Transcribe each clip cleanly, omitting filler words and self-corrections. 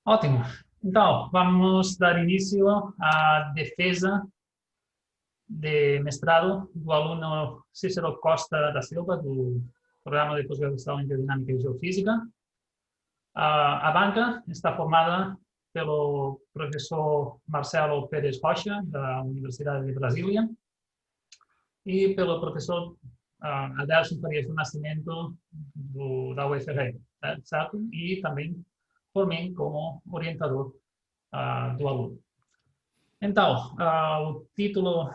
Ótimo. Então, vamos dar início à defesa de mestrado do aluno Cícero Costa da Silva, do Programa de Pós-Graduação em Biodinâmica e Geofísica. A banca está formada pelo professor Marcelo Pérez Rocha, da Universidade de Brasília, e pelo professor Adelson Farias do Nascimento, da UFRJ, certo? E também por mim como orientador do aluno. Então, o título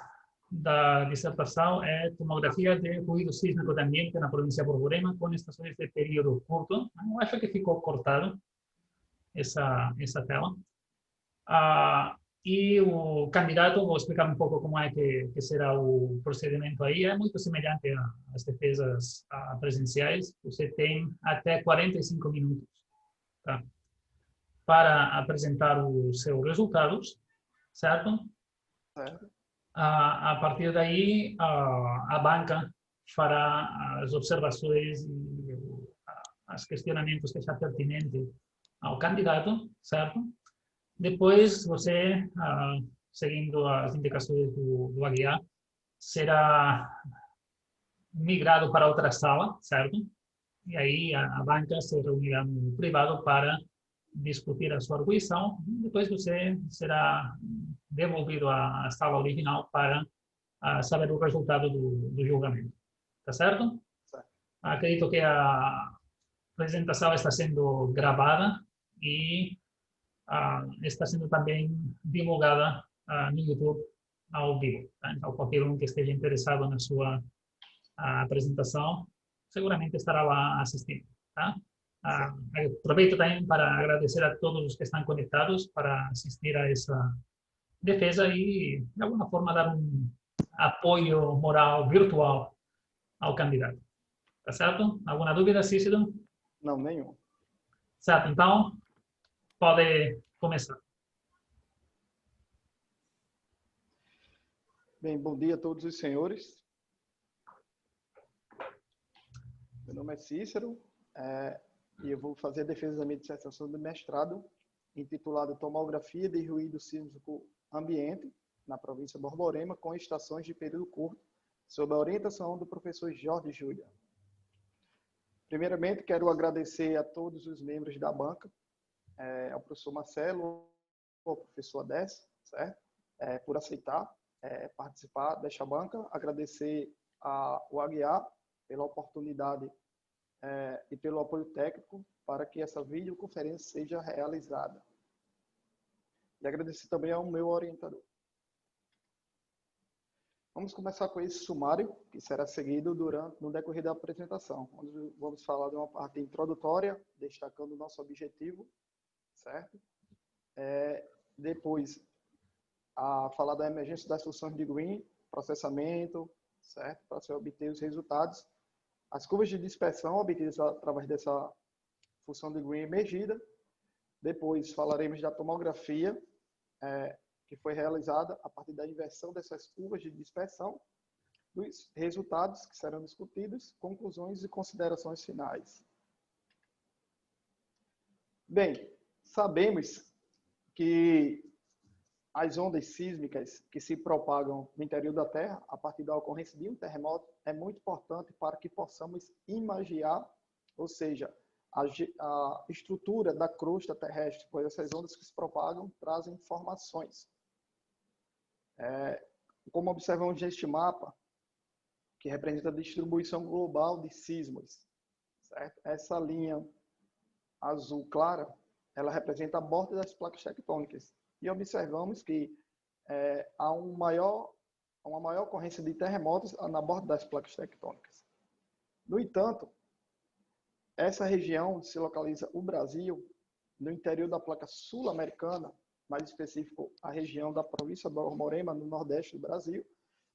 da dissertação é Tomografia de Ruído Sísmico de Ambiente na província de Borborema com estações de período curto. Eu acho que ficou cortado essa tela. E o candidato, vou explicar um pouco como é que será o procedimento aí, é muito semelhante às defesas presenciais. Você tem até 45 minutos, tá, para apresentar os seus resultados, certo? A partir daí, a banca fará as observações e os questionamentos que achar pertinente ao candidato, certo? Depois, você, seguindo as indicações do Aguiar, será migrado para outra sala, certo? E aí a banca se reunirá no privado para discutir a sua arguição. Depois você será devolvido à sala original para saber o resultado do julgamento. Tá certo? Certo. Acredito que a apresentação está sendo gravada e está sendo também divulgada no YouTube ao vivo. Tá? Então, qualquer um que esteja interessado na sua apresentação, seguramente estará lá assistindo. Tá? Aproveito também para agradecer a todos os que estão conectados para assistir a essa defesa e, de alguma forma, dar um apoio moral virtual ao candidato. Tá certo? Alguma dúvida, Cícero? Não, nenhum. Certo, então, pode começar. Bem, bom dia a todos os senhores. Meu nome é Cícero e eu vou fazer a defesa da minha dissertação de mestrado intitulada Tomografia de Ruído Sísmico Ambiente na província de Borborema com estações de período curto, sob a orientação do professor Jorge Júlia. Primeiramente, quero agradecer a todos os membros da banca, ao professor Marcelo, ao professor Adés, certo? Por aceitar participar desta banca, agradecer ao Aguiar pela oportunidade e pelo apoio técnico para que essa videoconferência seja realizada. E agradecer também ao meu orientador. Vamos começar com esse sumário, que será seguido no decorrer da apresentação, onde vamos falar de uma parte introdutória, destacando o nosso objetivo, certo? Depois, a falar da emergência das funções de Green, processamento, certo? Para se obter os resultados. As curvas de dispersão obtidas através dessa função de Green emergida. Depois, falaremos da tomografia, que foi realizada a partir da inversão dessas curvas de dispersão, dos resultados que serão discutidos, conclusões e considerações finais. Bem, sabemos que as ondas sísmicas que se propagam no interior da Terra, a partir da ocorrência de um terremoto, é muito importante para que possamos imaginar, ou seja, a estrutura da crosta terrestre, pois essas ondas que se propagam trazem informações. Como observamos neste mapa, que representa a distribuição global de sismos, certo? Essa linha azul clara, ela representa a borda das placas tectônicas. E observamos que há uma maior ocorrência de terremotos na borda das placas tectônicas. No entanto, essa região onde se localiza o Brasil, no interior da placa sul-americana, mais específico a região da província de Borborema, no nordeste do Brasil,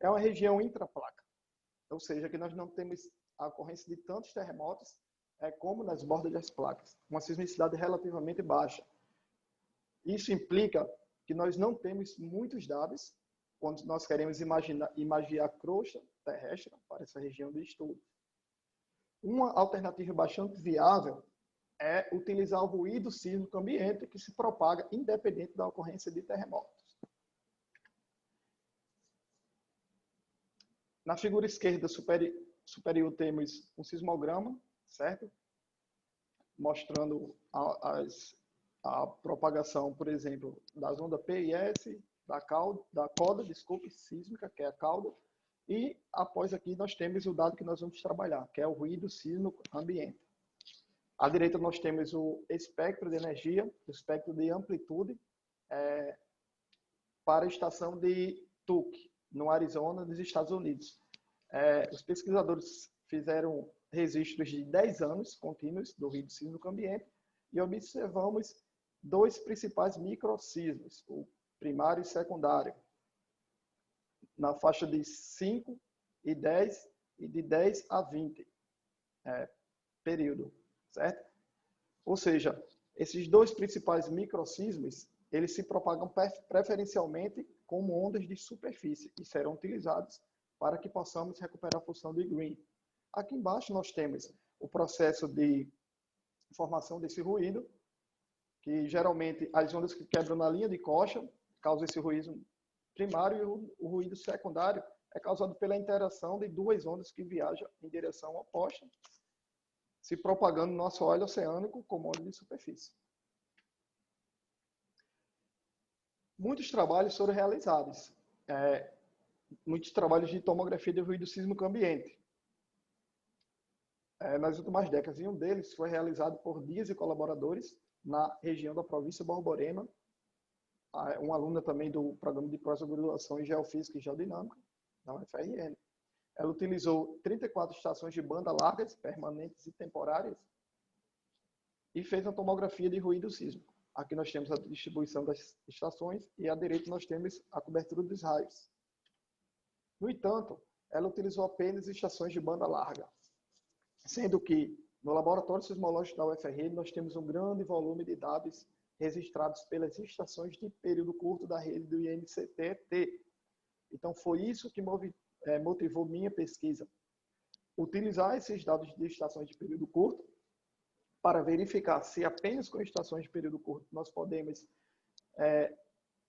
é uma região intraplaca. Ou seja, que nós não temos a ocorrência de tantos terremotos como nas bordas das placas, uma sismicidade relativamente baixa. Isso implica que nós não temos muitos dados quando nós queremos imaginar a crosta terrestre para essa região de estudo. Uma alternativa bastante viável é utilizar o ruído sísmico ambiente que se propaga independente da ocorrência de terremotos. Na figura esquerda superior temos um sismograma, certo? Mostrando a propagação, por exemplo, das ondas P e S, da cauda, sísmica, que é a cauda, e após aqui nós temos o dado que nós vamos trabalhar, que é o ruído sísmico ambiente. À direita nós temos o espectro de energia, o espectro de amplitude, para a estação de Tuque, no Arizona, nos Estados Unidos. Os pesquisadores fizeram registros de 10 anos contínuos do ruído sísmico ambiente e observamos dois principais microsismos, o primário e secundário, na faixa de 5 e 10 e de 10 a 20 período, certo? Ou seja, esses dois principais microsismos, eles se propagam preferencialmente como ondas de superfície e serão utilizados para que possamos recuperar a função de Green. Aqui embaixo nós temos o processo de formação desse ruído, que geralmente as ondas que quebram na linha de coxa causam esse ruído primário, e o ruído secundário é causado pela interação de duas ondas que viajam em direção oposta, se propagando no nosso assoalho oceânico como onda de superfície. Muitos trabalhos foram realizados, muitos trabalhos de tomografia de ruído sísmico ambiente. Nas últimas décadas, e um deles foi realizado por Dias e colaboradores na região da província de Borborema, uma aluna também do programa de pós-graduação em Geofísica e Geodinâmica, da UFRN. Ela utilizou 34 estações de banda largas, permanentes e temporárias, e fez uma tomografia de ruído sísmico. Aqui nós temos a distribuição das estações e à direita nós temos a cobertura dos raios. No entanto, ela utilizou apenas estações de banda larga, sendo que no Laboratório Sismológico da UFRN nós temos um grande volume de dados registrados pelas estações de período curto da rede do INCT. Então foi isso que motivou minha pesquisa. Utilizar esses dados de estações de período curto para verificar se apenas com estações de período curto nós podemos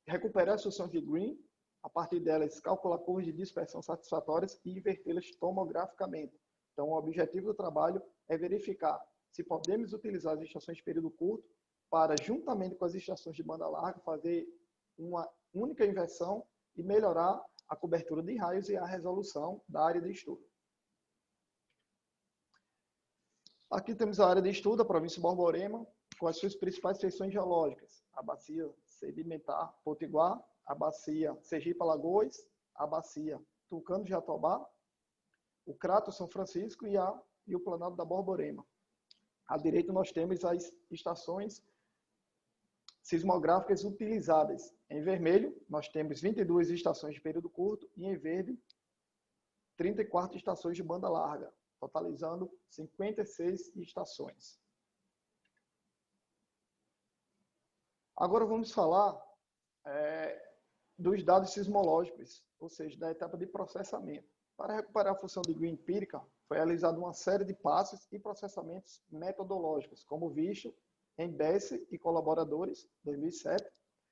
recuperar as funções de Green, a partir delas calcular curvas de dispersão satisfatórias e invertê-las tomograficamente. Então, o objetivo do trabalho é verificar se podemos utilizar as estações de período curto para, juntamente com as estações de banda larga, fazer uma única inversão e melhorar a cobertura de raios e a resolução da área de estudo. Aqui temos a área de estudo, a província de Borborema, com as suas principais feições geológicas: a bacia sedimentar Potiguar, a bacia Sergipe-Alagoas, a bacia Tucano-Jatobá, o Crato São Francisco e o Planalto da Borborema. À direita nós temos as estações sismográficas utilizadas. Em vermelho, nós temos 22 estações de período curto e em verde, 34 estações de banda larga, totalizando 56 estações. Agora vamos falar dos dados sismológicos, ou seja, da etapa de processamento. Para recuperar a função de Green empírica, foi realizada uma série de passos e processamentos metodológicos, como visto em Besse e colaboradores, 2007,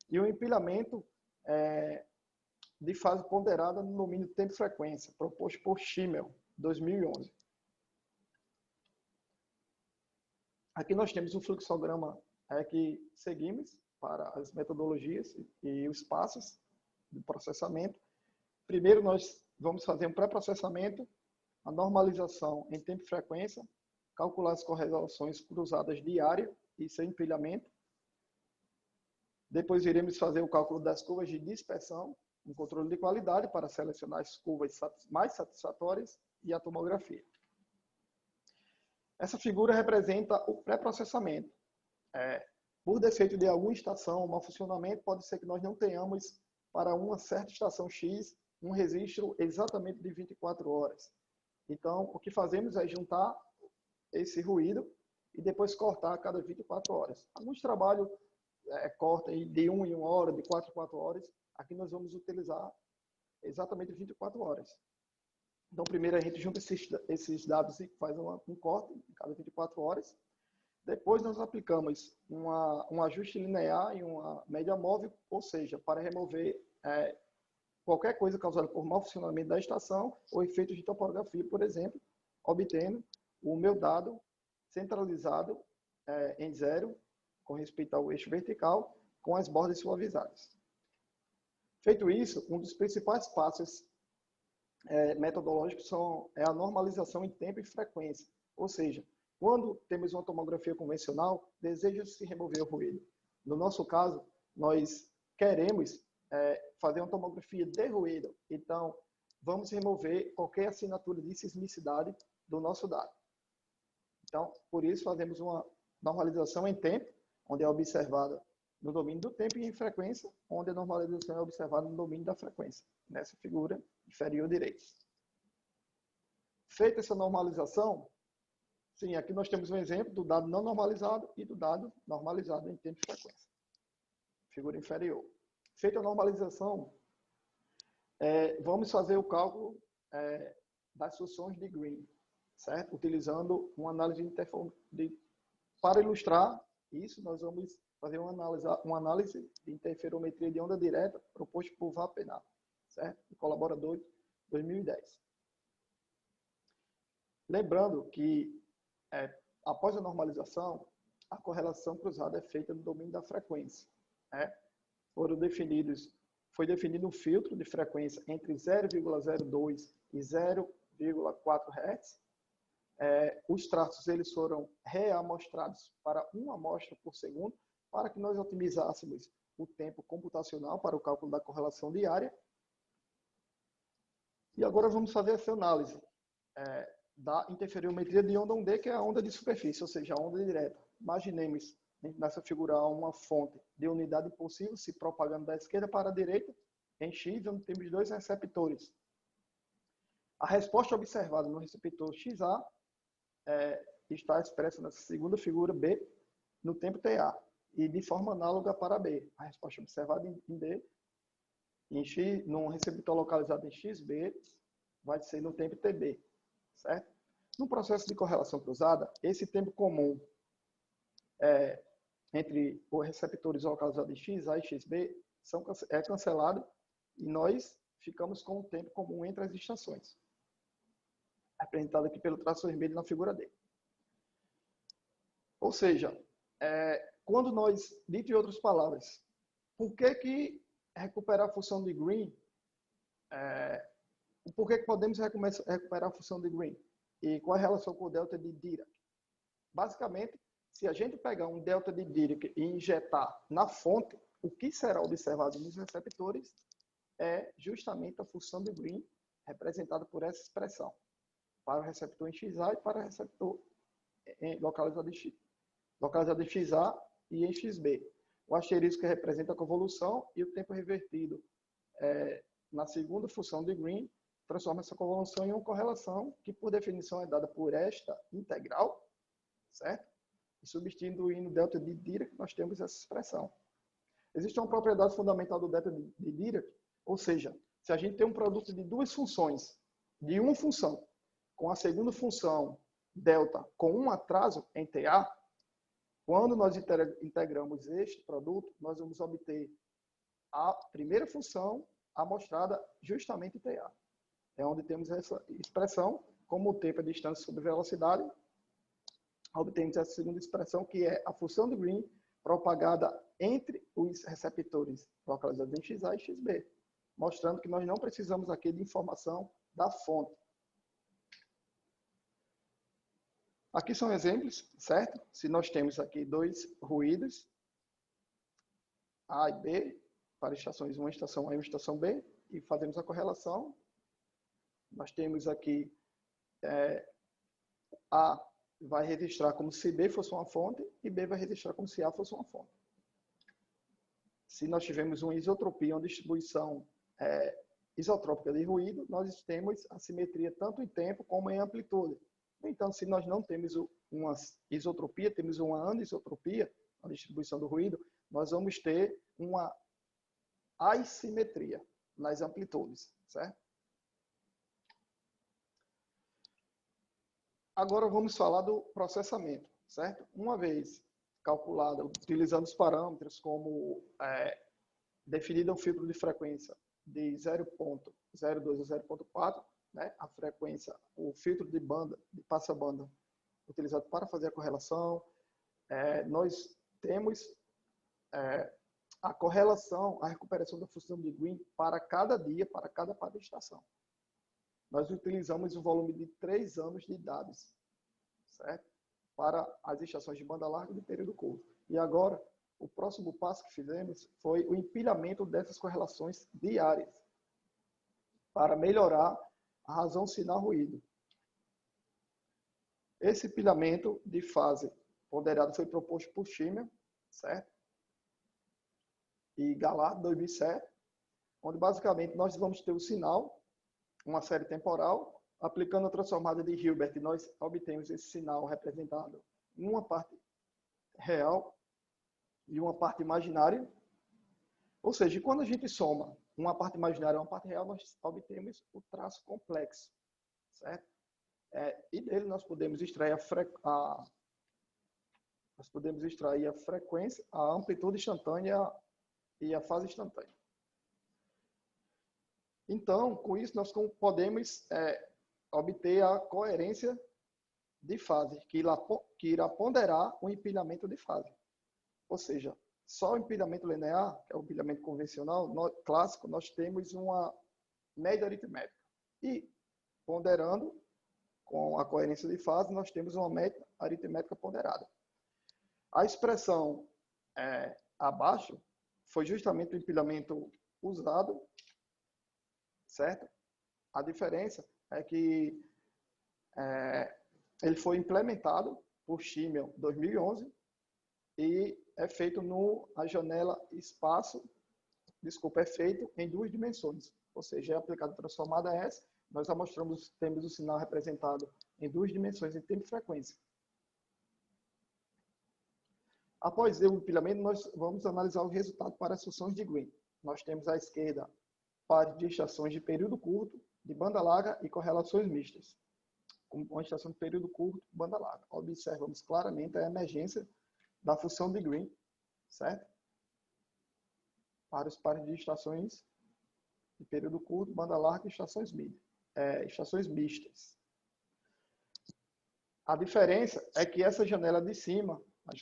e o empilhamento de fase ponderada no domínio tempo-frequência, proposto por Schimmel, 2011. Aqui nós temos um fluxograma que seguimos para as metodologias e os passos de processamento. Primeiro, nós vamos fazer um pré-processamento, a normalização em tempo e frequência, calcular as correlações cruzadas de área e seu empilhamento. Depois iremos fazer o cálculo das curvas de dispersão, um controle de qualidade para selecionar as curvas mais satisfatórias e a tomografia. Essa figura representa o pré-processamento. Por defeito de alguma estação ou mau funcionamento, pode ser que nós não tenhamos para uma certa estação X um registro exatamente de 24 horas. Então, o que fazemos é juntar esse ruído e depois cortar a cada 24 horas. Alguns trabalhos cortam de 1 em 1 hora, de 4 em 4 horas. Aqui nós vamos utilizar exatamente 24 horas. Então, primeiro a gente junta esses dados e faz um corte em cada 24 horas. Depois nós aplicamos um ajuste linear e uma média móvel, ou seja, para remover qualquer coisa causada por mau funcionamento da estação ou efeitos de topografia, por exemplo, obtendo o meu dado centralizado em zero, com respeito ao eixo vertical, com as bordas suavizadas. Feito isso, um dos principais passos metodológicos é a normalização em tempo e frequência, ou seja, quando temos uma tomografia convencional, deseja-se remover o ruído. No nosso caso, nós queremos fazer uma tomografia de ruído. Então, vamos remover qualquer assinatura de sismicidade do nosso dado. Então, por isso, fazemos uma normalização em tempo, onde é observada no domínio do tempo, e em frequência, onde a normalização é observada no domínio da frequência, nessa figura inferior direita. Feita essa normalização, sim, aqui nós temos um exemplo do dado não normalizado e do dado normalizado em tempo e frequência. Figura inferior. Feita a normalização, vamos fazer o cálculo das funções de Green, certo? Utilizando uma análise para ilustrar isso, nós vamos fazer uma análise de interferometria de onda direta proposto por Vapenal, certo? Colaborador 2010. Lembrando que, após a normalização, a correlação cruzada é feita no domínio da frequência. Foi definido um filtro de frequência entre 0,02 e 0,4 Hz. Os traços eles foram reamostrados para uma amostra por segundo, para que nós otimizássemos o tempo computacional para o cálculo da correlação diária. E agora vamos fazer essa análise da interferometria de onda 1D, que é a onda de superfície, ou seja, a onda direta. Imaginemos nessa figura uma fonte de unidade impulsiva se propagando da esquerda para a direita em X, onde temos dois receptores. A resposta observada no receptor XA está expressa nessa segunda figura B, no tempo TA, e de forma análoga para B. A resposta observada em D, em X, num receptor localizado em XB, vai ser no tempo TB, certo? No processo de correlação cruzada, esse tempo comum entre os receptores localizados em XA e XB é cancelado e nós ficamos com o tempo comum entre as estações, representado aqui pelo traço vermelho na figura D. Ou seja, quando nós, dito em outras palavras, por que recuperar a função de Green? Por que podemos recuperar a função de Green? E qual é a relação com o delta de Dirac? Basicamente, se a gente pegar um delta de Dirac e injetar na fonte, o que será observado nos receptores é justamente a função de Green, representada por essa expressão, para o receptor em XA e para o receptor localizado em XA e em XB. O asterisco que representa a convolução e o tempo revertido na segunda função de Green transforma essa convolução em uma correlação que, por definição, é dada por esta integral, certo? E substituindo o delta de Dirac, nós temos essa expressão. Existe uma propriedade fundamental do delta de Dirac, ou seja, se a gente tem um produto de duas funções, de uma função, com a segunda função delta com um atraso em TA, quando nós integramos este produto, nós vamos obter a primeira função amostrada justamente em TA. É onde temos essa expressão, como o tempo é distância sobre velocidade, obtemos essa segunda expressão, que é a função de Green propagada entre os receptores localizados em XA e XB, mostrando que nós não precisamos aqui de informação da fonte. Aqui são exemplos, certo? Se nós temos aqui dois ruídos, A e B, para estações 1, estação A e estação B, e fazemos a correlação, nós temos aqui A vai registrar como se B fosse uma fonte e B vai registrar como se A fosse uma fonte. Se nós tivermos uma isotropia, uma distribuição isotrópica de ruído, nós temos assimetria tanto em tempo como em amplitude. No entanto, se nós não temos uma isotropia, temos uma anisotropia, a distribuição do ruído, nós vamos ter uma assimetria nas amplitudes, certo? Agora vamos falar do processamento. certo? Uma vez calculada, utilizando os parâmetros como definido um filtro de frequência de 0.02 a 0.4, né? A frequência, o filtro de banda, de passa-banda, utilizado para fazer a correlação. Nós temos a correlação, a recuperação da função de Green para cada dia, para cada par de estação. Nós utilizamos um volume de 3 anos de dados, certo? Para as estações de banda larga de período curto. E agora, o próximo passo que fizemos foi o empilhamento dessas correlações diárias para melhorar a razão sinal-ruído. Esse empilhamento de fase ponderado foi proposto por Schimmer, certo? E Galard, 2007, onde basicamente nós vamos ter o sinal, uma série temporal, aplicando a transformada de Hilbert, nós obtemos esse sinal representado em uma parte real e uma parte imaginária. Ou seja, quando a gente soma uma parte imaginária e uma parte real, nós obtemos o traço complexo, certo? E dele nós podemos extrair a frequência, a amplitude instantânea e a fase instantânea. Então, com isso, nós podemos obter a coerência de fase, que irá ponderar o empilhamento de fase. Ou seja, só o empilhamento linear, que é o empilhamento convencional, clássico, nós temos uma média aritmética. E, ponderando com a coerência de fase, nós temos uma média aritmética ponderada. A expressão abaixo foi justamente o empilhamento usado, certo? A diferença é que ele foi implementado por Schimmel em 2011 e é feito a janela é feito em 2 dimensões, ou seja, é aplicado a transformada S, nós temos o sinal representado em 2 dimensões em tempo e frequência. Após o empilhamento, nós vamos analisar o resultado para as funções de Green. Nós temos à esquerda pares de estações de período curto, de banda larga e correlações mistas, com uma estação de período curto, banda larga. Observamos claramente a emergência da função de Green, certo? Para os pares de estações de período curto, banda larga e estações mistas. A diferença é que essa janela de cima, nós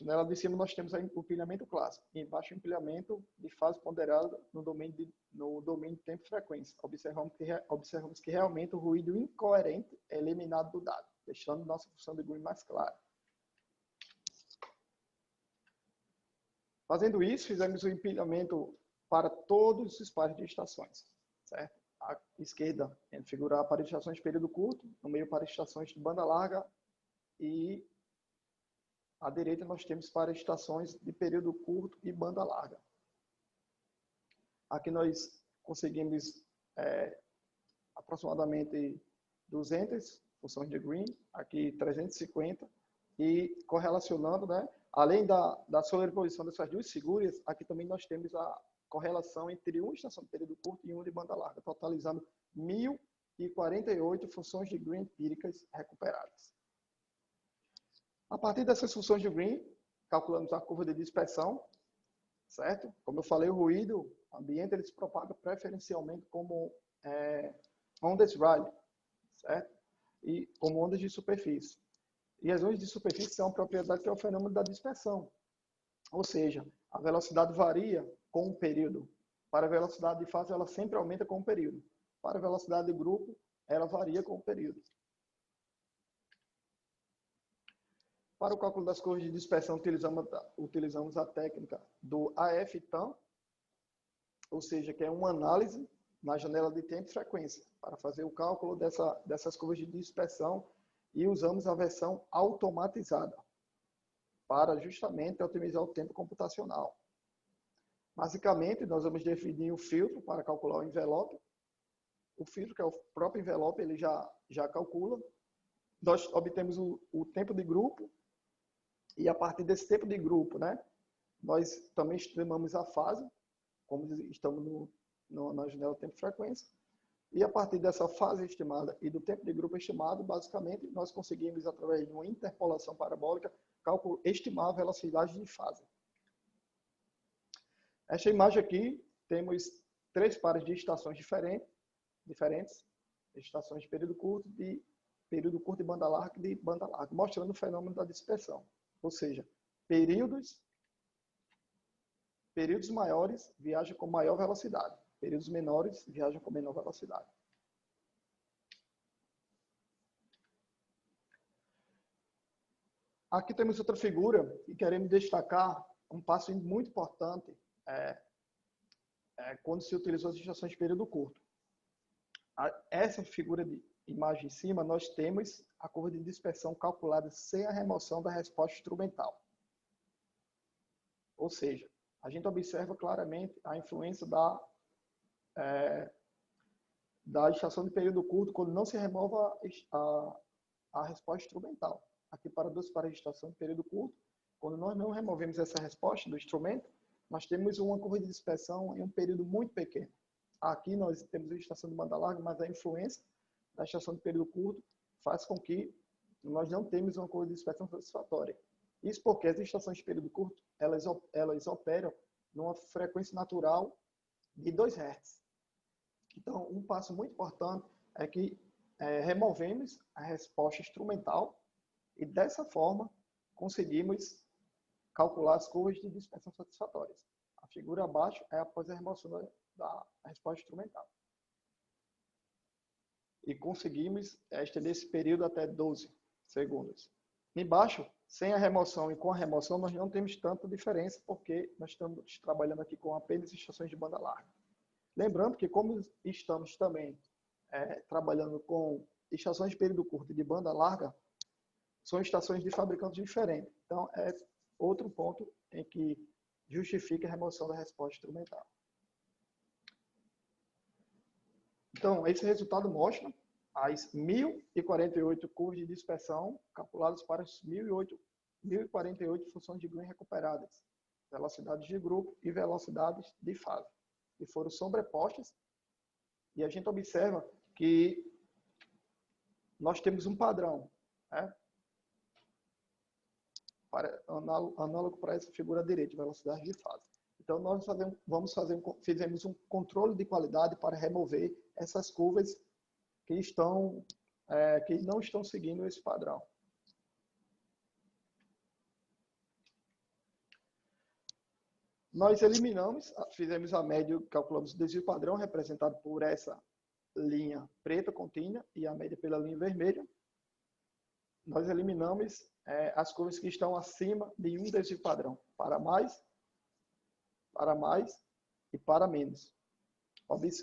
temos o empilhamento clássico, e embaixo o empilhamento de fase ponderada no domínio de tempo e frequência. Observamos que realmente o ruído incoerente é eliminado do dado, deixando nossa função de Green mais clara. Fazendo isso, fizemos o empilhamento para todos os pares de estações, certo? À esquerda, figurar para estações de período curto, no meio para estações de banda larga e à direita nós temos para estações de período curto e banda larga. Aqui nós conseguimos aproximadamente 200 funções de Green, aqui 350, e correlacionando, né? Além da sobreposição dessas 2 figuras, aqui também nós temos a correlação entre uma estação de período curto e uma de banda larga, totalizando 1.048 funções de Green empíricas recuperadas. A partir dessas funções de Green, calculamos a curva de dispersão, certo? Como eu falei, o ruído ambiente ele se propaga preferencialmente como ondas Rayleigh, certo? E como ondas de superfície. E as ondas de superfície são uma propriedade que é o fenômeno da dispersão. Ou seja, a velocidade varia com o período. Para a velocidade de fase, ela sempre aumenta com o período. Para a velocidade de grupo, ela varia com o período. Para o cálculo das curvas de dispersão, utilizamos a técnica do AF-TAM, ou seja, que é uma análise na janela de tempo e frequência, para fazer o cálculo dessas curvas de dispersão, e usamos a versão automatizada, para justamente otimizar o tempo computacional. Basicamente, nós vamos definir o filtro para calcular o envelope. O filtro, que é o próprio envelope, ele já calcula. Nós obtemos o tempo de grupo, e a partir desse tempo de grupo, né, nós também estimamos a fase, como estamos na janela tempo e frequência, E a partir dessa fase estimada e do tempo de grupo estimado, basicamente, nós conseguimos, através de uma interpolação parabólica, estimar a velocidade de fase. Esta imagem aqui, temos 3 pares de estações diferentes, estações de período curto e banda larga e banda larga, mostrando o fenômeno da dispersão. Ou seja, períodos maiores viajam com maior velocidade, períodos menores viajam com menor velocidade. Aqui temos outra figura e queremos destacar um passo muito importante quando se utilizou as estações de período curto. Essa figura de imagem em cima, nós temos a curva de dispersão calculada sem a remoção da resposta instrumental. Ou seja, a gente observa claramente a influência da estação de período curto quando não se remove a resposta instrumental. Aqui para 2 pares de estação de período curto, quando nós não removemos essa resposta do instrumento, nós temos uma curva de dispersão em um período muito pequeno. Aqui nós temos a estação de banda larga, mas a influência da estação de período curto faz com que nós não temos uma curva de dispersão satisfatória. Isso porque as estações de período curto, elas operam numa frequência natural de 2 Hz. Então, um passo muito importante é que removemos a resposta instrumental e, dessa forma, conseguimos calcular as curvas de dispersão satisfatórias. A figura abaixo é após a remoção da resposta instrumental. E conseguimos estender esse período até 12 segundos. Embaixo, sem a remoção e com a remoção, nós não temos tanta diferença, porque nós estamos trabalhando aqui com apenas estações de banda larga. Lembrando que, como estamos também trabalhando com estações de período curto e de banda larga, são estações de fabricantes diferentes. Então, é outro ponto em que justifica a remoção da resposta instrumental. Então, esse resultado mostra as 1.048 curvas de dispersão calculadas para as 1.048 funções de Green recuperadas, velocidades de grupo e velocidades de fase, que foram sobrepostas, e a gente observa que nós temos um padrão, análogo para essa figura direita, velocidade de fase. Então, nós fizemos um controle de qualidade para remover essas curvas que não estão seguindo esse padrão. Nós fizemos a média, calculamos o desvio padrão, representado por essa linha preta contínua e a média pela linha vermelha. Nós eliminamos as curvas que estão acima de um desvio padrão, para mais e para menos,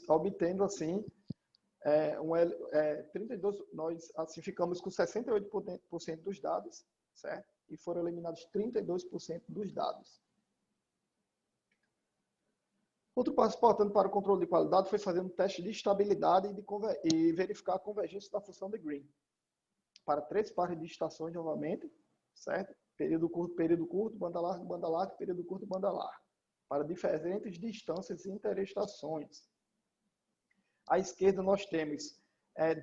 obtendo assim 32, nós assim ficamos com 68% dos dados, certo? E foram eliminados 32% dos dados. Outro passo importante para o controle de qualidade foi fazer um teste de estabilidade e verificar a convergência da função de Green para 3 pares de estações novamente, certo? Período curto, banda larga, período curto, banda larga, para diferentes distâncias interestações. À esquerda nós temos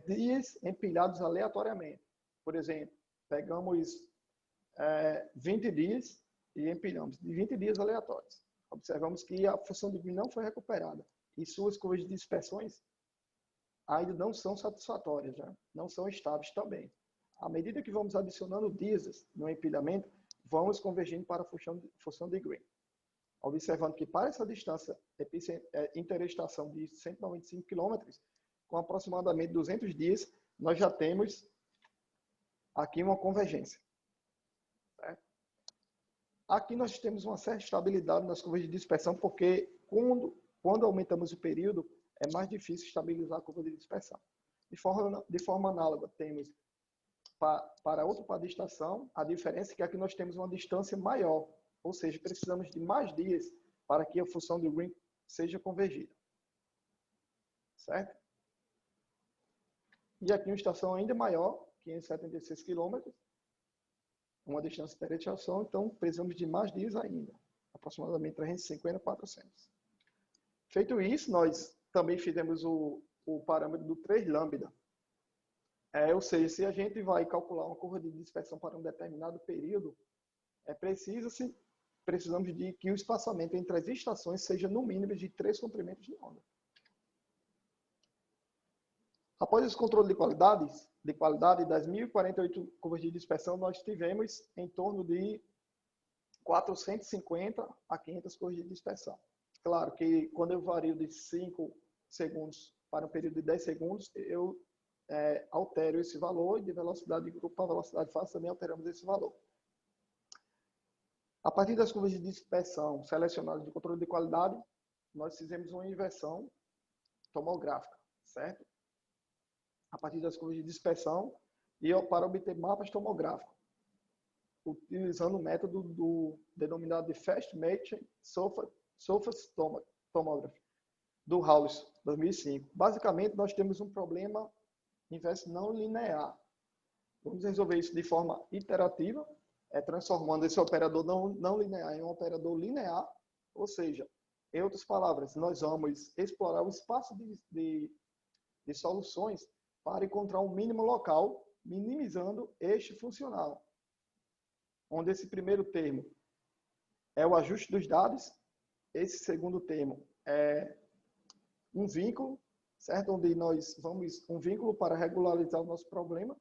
dias empilhados aleatoriamente. Por exemplo, pegamos 20 dias e empilhamos de 20 dias aleatórios. Observamos que a função de Green não foi recuperada e suas curvas de dispersões ainda não são satisfatórias, não são estáveis também. À medida que vamos adicionando dias no empilhamento, vamos convergindo para a função de Green. Observando que para essa distância interestação de 195 km, com aproximadamente 200 dias, nós já temos aqui uma convergência. Certo? Aqui nós temos uma certa estabilidade nas curvas de dispersão, porque quando aumentamos o período, é mais difícil estabilizar a curva de dispersão. De forma análoga, temos para outro par de estação, a diferença é que aqui nós temos uma distância maior, ou seja, precisamos de mais dias para que a função de Green seja convergida. Certo? E aqui uma estação ainda maior, 576 km, uma distância de interestação, então precisamos de mais dias ainda, aproximadamente 350 a 400. Feito isso, nós também fizemos o o parâmetro do 3 lambda. Ou seja, se a gente vai calcular uma curva de dispersão para um determinado período, precisamos de que o espaçamento entre as estações seja no mínimo de 3 comprimentos de onda. Após esse controle de qualidade das 1.048 curvas de dispersão, nós tivemos em torno de 450 a 500 curvas de dispersão. Claro que quando eu vario de 5 segundos para um período de 10 segundos, eu altero esse valor, e de velocidade de grupo para velocidade de fase também alteramos esse valor. A partir das curvas de dispersão selecionadas de controle de qualidade, nós fizemos uma inversão tomográfica, certo? A partir das curvas de dispersão e para obter mapas tomográficos, utilizando o método denominado de Fast Matching Surface Tomography, do Hawley, 2005. Basicamente, nós temos um problema inverso não linear. Vamos resolver isso de forma iterativa, transformando esse operador não linear em um operador linear, ou seja, em outras palavras, nós vamos explorar o espaço de soluções para encontrar um mínimo local, minimizando este funcional, onde esse primeiro termo é o ajuste dos dados, esse segundo termo é um vínculo, certo? Onde nós vamos um vínculo para regularizar o nosso problema,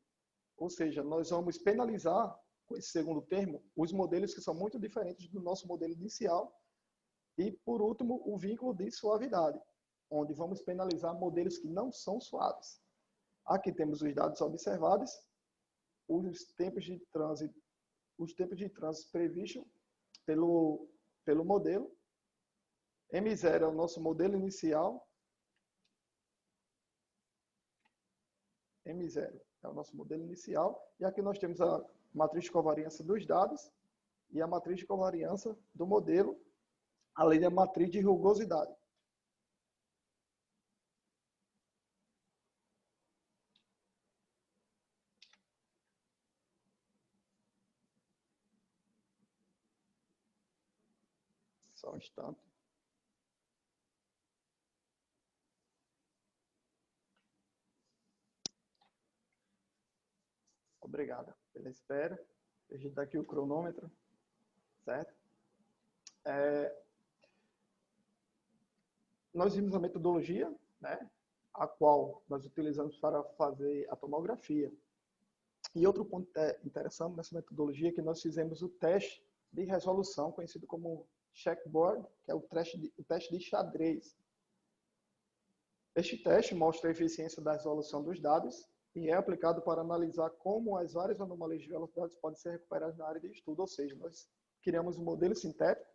ou seja, nós vamos penalizar com esse segundo termo os modelos que são muito diferentes do nosso modelo inicial, e por último o vínculo de suavidade, onde vamos penalizar modelos que não são suaves. Aqui temos os dados observados, os tempos de trânsito previstos pelo modelo. M0 é o nosso modelo inicial. M0 é o nosso modelo inicial. E aqui nós temos a matriz de covariância dos dados e a matriz de covariância do modelo, além da matriz de rugosidade. Só um instante. Obrigado pela espera. A gente está aqui o cronômetro, certo? Nós vimos a metodologia, né, a qual nós utilizamos para fazer a tomografia. E outro ponto interessante nessa metodologia é que nós fizemos o teste de resolução, conhecido como checkboard, que é o teste de xadrez. Este teste mostra a eficiência da resolução dos dados e é aplicado para analisar como as várias anomalias de velocidades podem ser recuperadas na área de estudo. Ou seja, nós criamos um modelo sintético,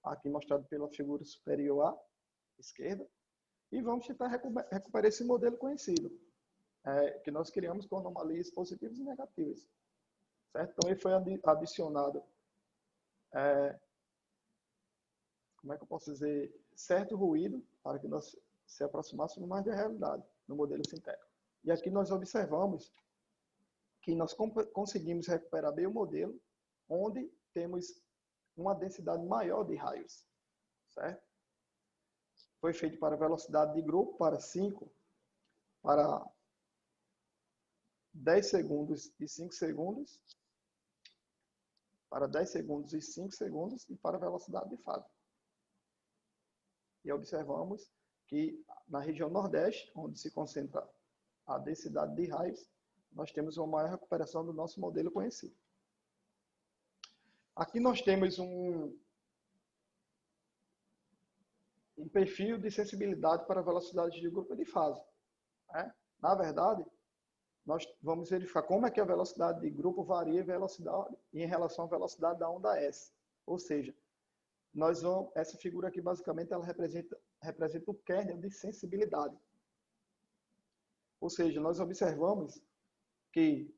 aqui mostrado pela figura superior à esquerda, e vamos tentar recuperar esse modelo conhecido, que nós criamos com anomalias positivas e negativas. Certo? Então, ele foi adicionado, como é que eu posso dizer, certo ruído, para que nós se aproximássemos mais da realidade, no modelo sintético. E aqui nós observamos que nós conseguimos recuperar bem o modelo, onde temos uma densidade maior de raios, certo? Foi feito para velocidade de grupo, para 5, para 10 segundos e 5 segundos, para 10 segundos e 5 segundos, e para velocidade de fase. E observamos que na região Nordeste, onde se concentra a densidade de raios, nós temos uma maior recuperação do nosso modelo conhecido. Aqui nós temos um perfil de sensibilidade para velocidade de grupo e de fase. Né? Na verdade, nós vamos verificar como é que a velocidade de grupo varia em relação à velocidade da onda S. Ou seja, essa figura aqui, basicamente, ela representa o kernel de sensibilidade. Ou seja, nós observamos que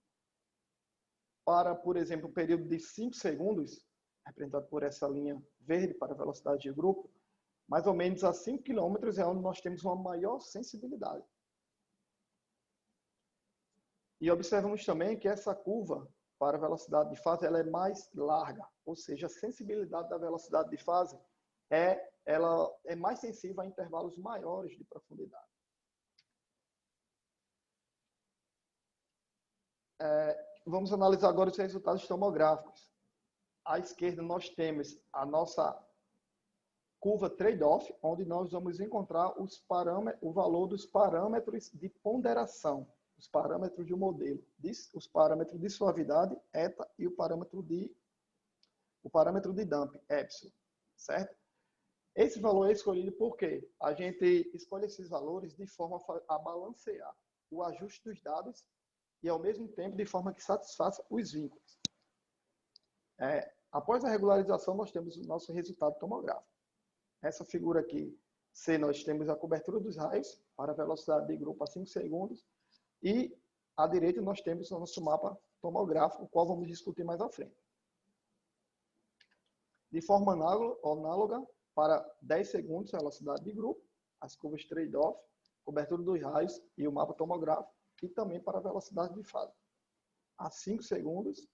para, por exemplo, um período de 5 segundos, representado por essa linha verde para a velocidade de grupo, mais ou menos a 5 km é onde nós temos uma maior sensibilidade. E observamos também que essa curva para a velocidade de fase ela é mais larga, ou seja, a sensibilidade da velocidade de fase ela é mais sensível a intervalos maiores de profundidade. Vamos analisar agora os resultados tomográficos. À esquerda, nós temos a nossa curva trade-off, onde nós vamos encontrar o valor dos parâmetros de ponderação, os parâmetros de um modelo, os parâmetros de suavidade, eta, e o parâmetro de damping, epsilon, certo? Esse valor é escolhido porque a gente escolhe esses valores de forma a balancear o ajuste dos dados e, ao mesmo tempo, de forma que satisfaça os vínculos. Após a regularização, nós temos o nosso resultado tomográfico. Essa figura aqui, C, nós temos a cobertura dos raios para a velocidade de grupo a 5 segundos. E à direita nós temos o nosso mapa tomográfico, o qual vamos discutir mais à frente. De forma análoga, para 10 segundos, velocidade de grupo, as curvas trade-off, cobertura dos raios e o mapa tomográfico, e também para a velocidade de fase. A 5 segundos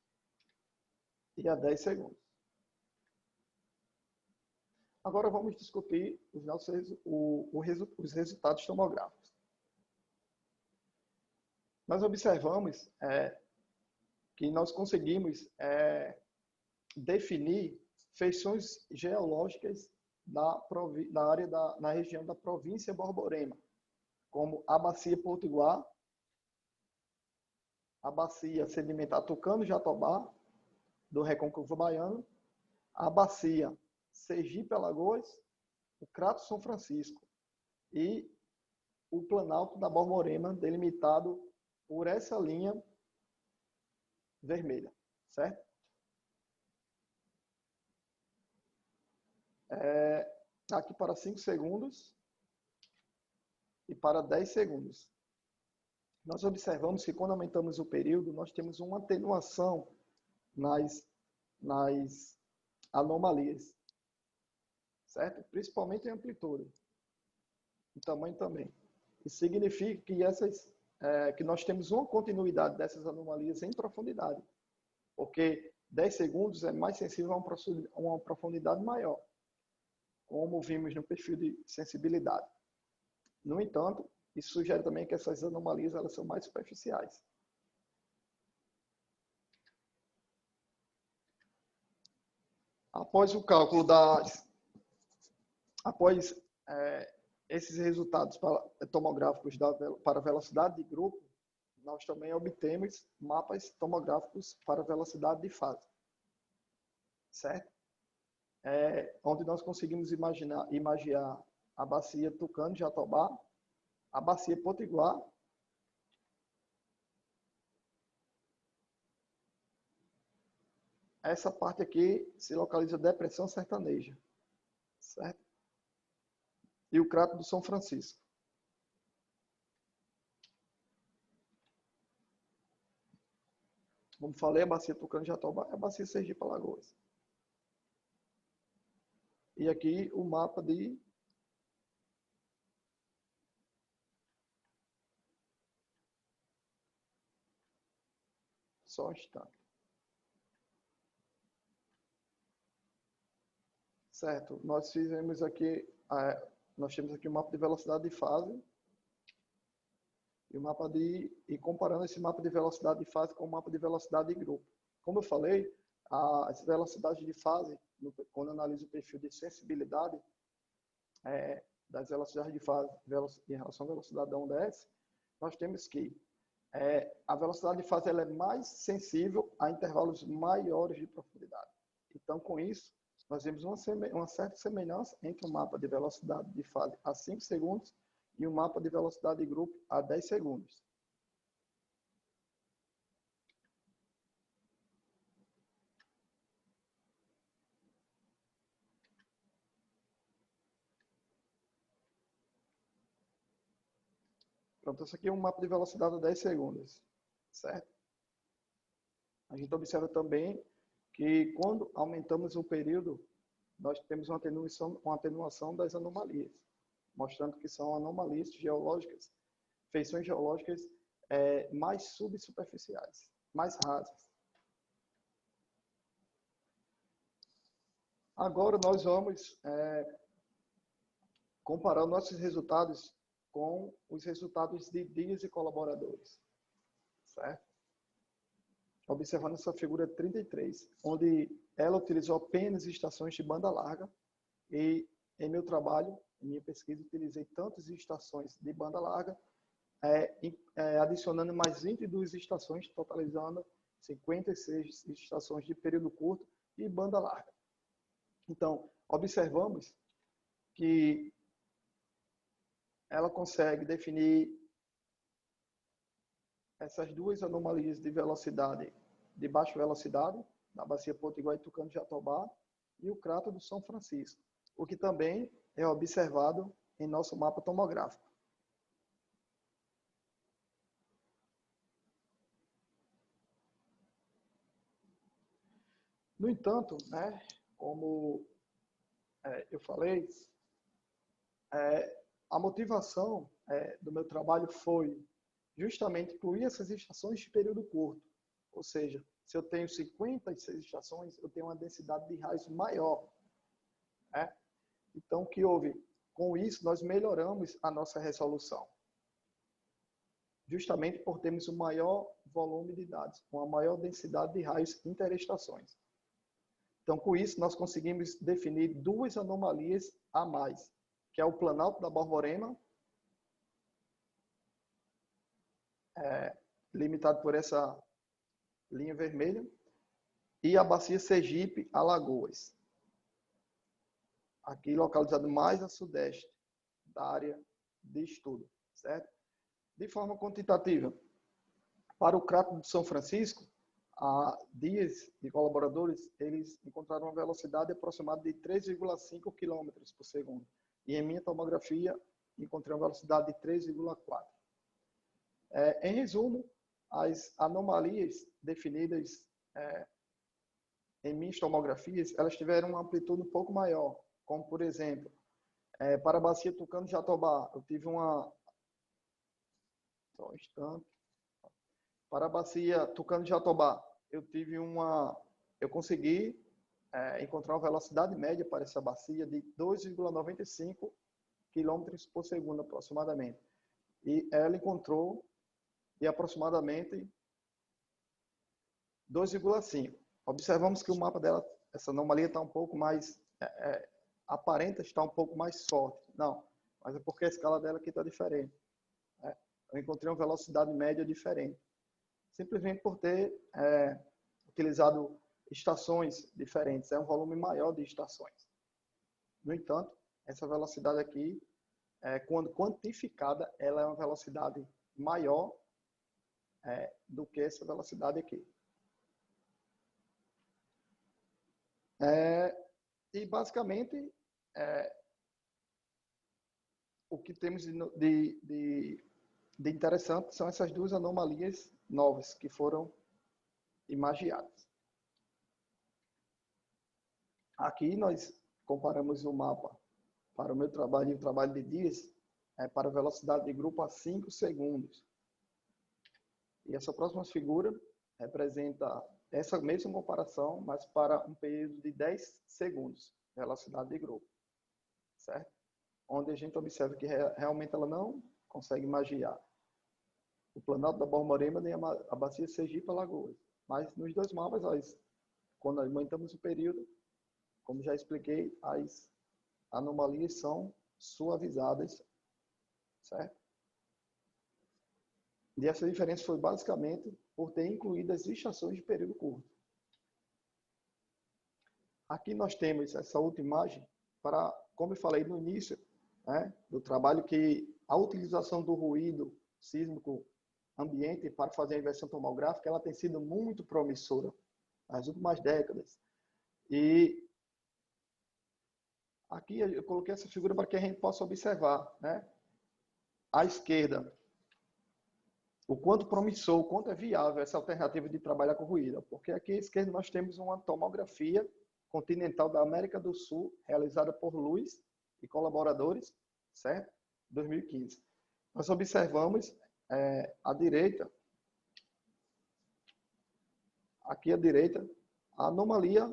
e a 10 segundos. Agora vamos discutir os resultados tomográficos. Nós observamos que nós conseguimos definir feições geológicas na região da província Borborema, como a bacia Potiguar, a bacia sedimentar Tucano-Jatobá, do Recôncavo Baiano, a bacia Sergipe-Alagoas, o Crato São Francisco e o Planalto da Borborema, delimitado por essa linha vermelha, certo? Aqui para 5 segundos e para 10 segundos. Nós observamos que quando aumentamos o período, nós temos uma atenuação nas anomalias, certo? Principalmente em amplitude e tamanho também. Isso significa que nós temos uma continuidade dessas anomalias em profundidade, porque 10 segundos é mais sensível a uma profundidade maior, como vimos no perfil de sensibilidade. No entanto, isso sugere também que essas anomalias elas são mais superficiais. Após o cálculo esses resultados tomográficos para velocidade de grupo, nós também obtemos mapas tomográficos para velocidade de fase, certo? Onde nós conseguimos imaginar a bacia Tucano-Jatobá, a bacia Potiguar, essa parte aqui se localiza a depressão sertaneja, certo? E o Crato do São Francisco. Como falei, a bacia Tucano-Jatobá é a bacia Sergipe-Alagoas. E aqui o mapa de só um instante. Certo, nós fizemos aqui, nós temos aqui o mapa de velocidade de fase e comparando esse mapa de velocidade de fase com o mapa de velocidade de grupo. Como eu falei, as velocidades de fase, quando analiso o perfil de sensibilidade das velocidades de fase em relação à velocidade da onda S, nós temos que a velocidade de fase ela é mais sensível a intervalos maiores de profundidade. Então, com isso, nós vemos uma certa semelhança entre o mapa de velocidade de fase a 5 segundos e o mapa de velocidade de grupo a 10 segundos. Pronto, esse aqui é um mapa de velocidade a 10 segundos, certo? A gente observa também que quando aumentamos o período, nós temos uma atenuação das anomalias, mostrando que são anomalias geológicas, feições geológicas mais subsuperficiais, mais rasas. Agora nós vamos comparar nossos resultados com os resultados de dias e colaboradores, certo? observando essa figura 33, onde ela utilizou apenas estações de banda larga e em meu trabalho, em minha pesquisa, utilizei tantas estações de banda larga, adicionando mais 22 estações, totalizando 56 estações de período curto e banda larga. Então, observamos que ela consegue definir essas duas anomalias de velocidade, de baixa velocidade, da bacia Potiguar e Tucano de Jatobá, e o crato do São Francisco, o que também é observado em nosso mapa tomográfico. No entanto, né, como eu falei, a motivação do meu trabalho foi justamente incluir essas estações de período curto. Ou seja, se eu tenho 56 estações, eu tenho uma densidade de raios maior. Né? Então, o que houve? Com isso, nós melhoramos a nossa resolução. Justamente por termos um maior volume de dados, uma maior densidade de raios interestações. Então, com isso, nós conseguimos definir duas anomalias a mais, que é o Planalto da Borborema, limitado por essa linha vermelha, e a Bacia Sergipe-Alagoas, aqui localizado mais a sudeste da área de estudo, certo? De forma quantitativa, para o crato de São Francisco, a Dias e colaboradores, eles encontraram uma velocidade aproximada de 3,5 km por segundo. E em minha tomografia, encontrei uma velocidade de 3,4. Em resumo, as anomalias definidas em minhas tomografias, elas tiveram uma amplitude um pouco maior, como, por exemplo, para a bacia Tucano de Jatobá, eu tive uma... Só um instante. Para a bacia Tucano de Jatobá, eu consegui encontrar uma velocidade média para essa bacia de 2,95 km por segundo, aproximadamente. E ela encontrou de aproximadamente 2,5. Observamos que o mapa dela, essa anomalia está um pouco mais, aparenta estar um pouco mais forte. Não, mas é porque a escala dela aqui está diferente. Eu encontrei uma velocidade média diferente. Simplesmente por ter utilizado estações diferentes. É um volume maior de estações. No entanto, essa velocidade aqui, quando quantificada, ela é uma velocidade maior do que essa velocidade aqui. E, basicamente, o que temos de interessante são essas duas anomalias novas que foram imagiadas. Aqui nós comparamos o mapa para o meu trabalho e o trabalho de Dias para a velocidade de grupo a 5 segundos. E essa próxima figura representa essa mesma comparação, mas para um período de 10 segundos, velocidade de grupo, certo? Onde a gente observa que realmente ela não consegue magiar o Planalto da Borborema nem a bacia Sergipe-Alagoas. Mas nos dois mapas, quando aumentamos o período, como já expliquei, as anomalias são suavizadas, certo? E essa diferença foi basicamente por ter incluído as estações de período curto. Aqui nós temos essa outra imagem para, como eu falei no início, do trabalho, que a utilização do ruído sísmico ambiente para fazer a inversão tomográfica, ela tem sido muito promissora nas últimas décadas. E aqui eu coloquei essa figura para que a gente possa observar, à esquerda, o quanto promissor, o quanto é viável essa alternativa de trabalhar com ruído. Porque aqui à esquerda nós temos uma tomografia continental da América do Sul, realizada por Luiz e colaboradores, certo? 2015. Nós observamos à direita, aqui à direita, a anomalia,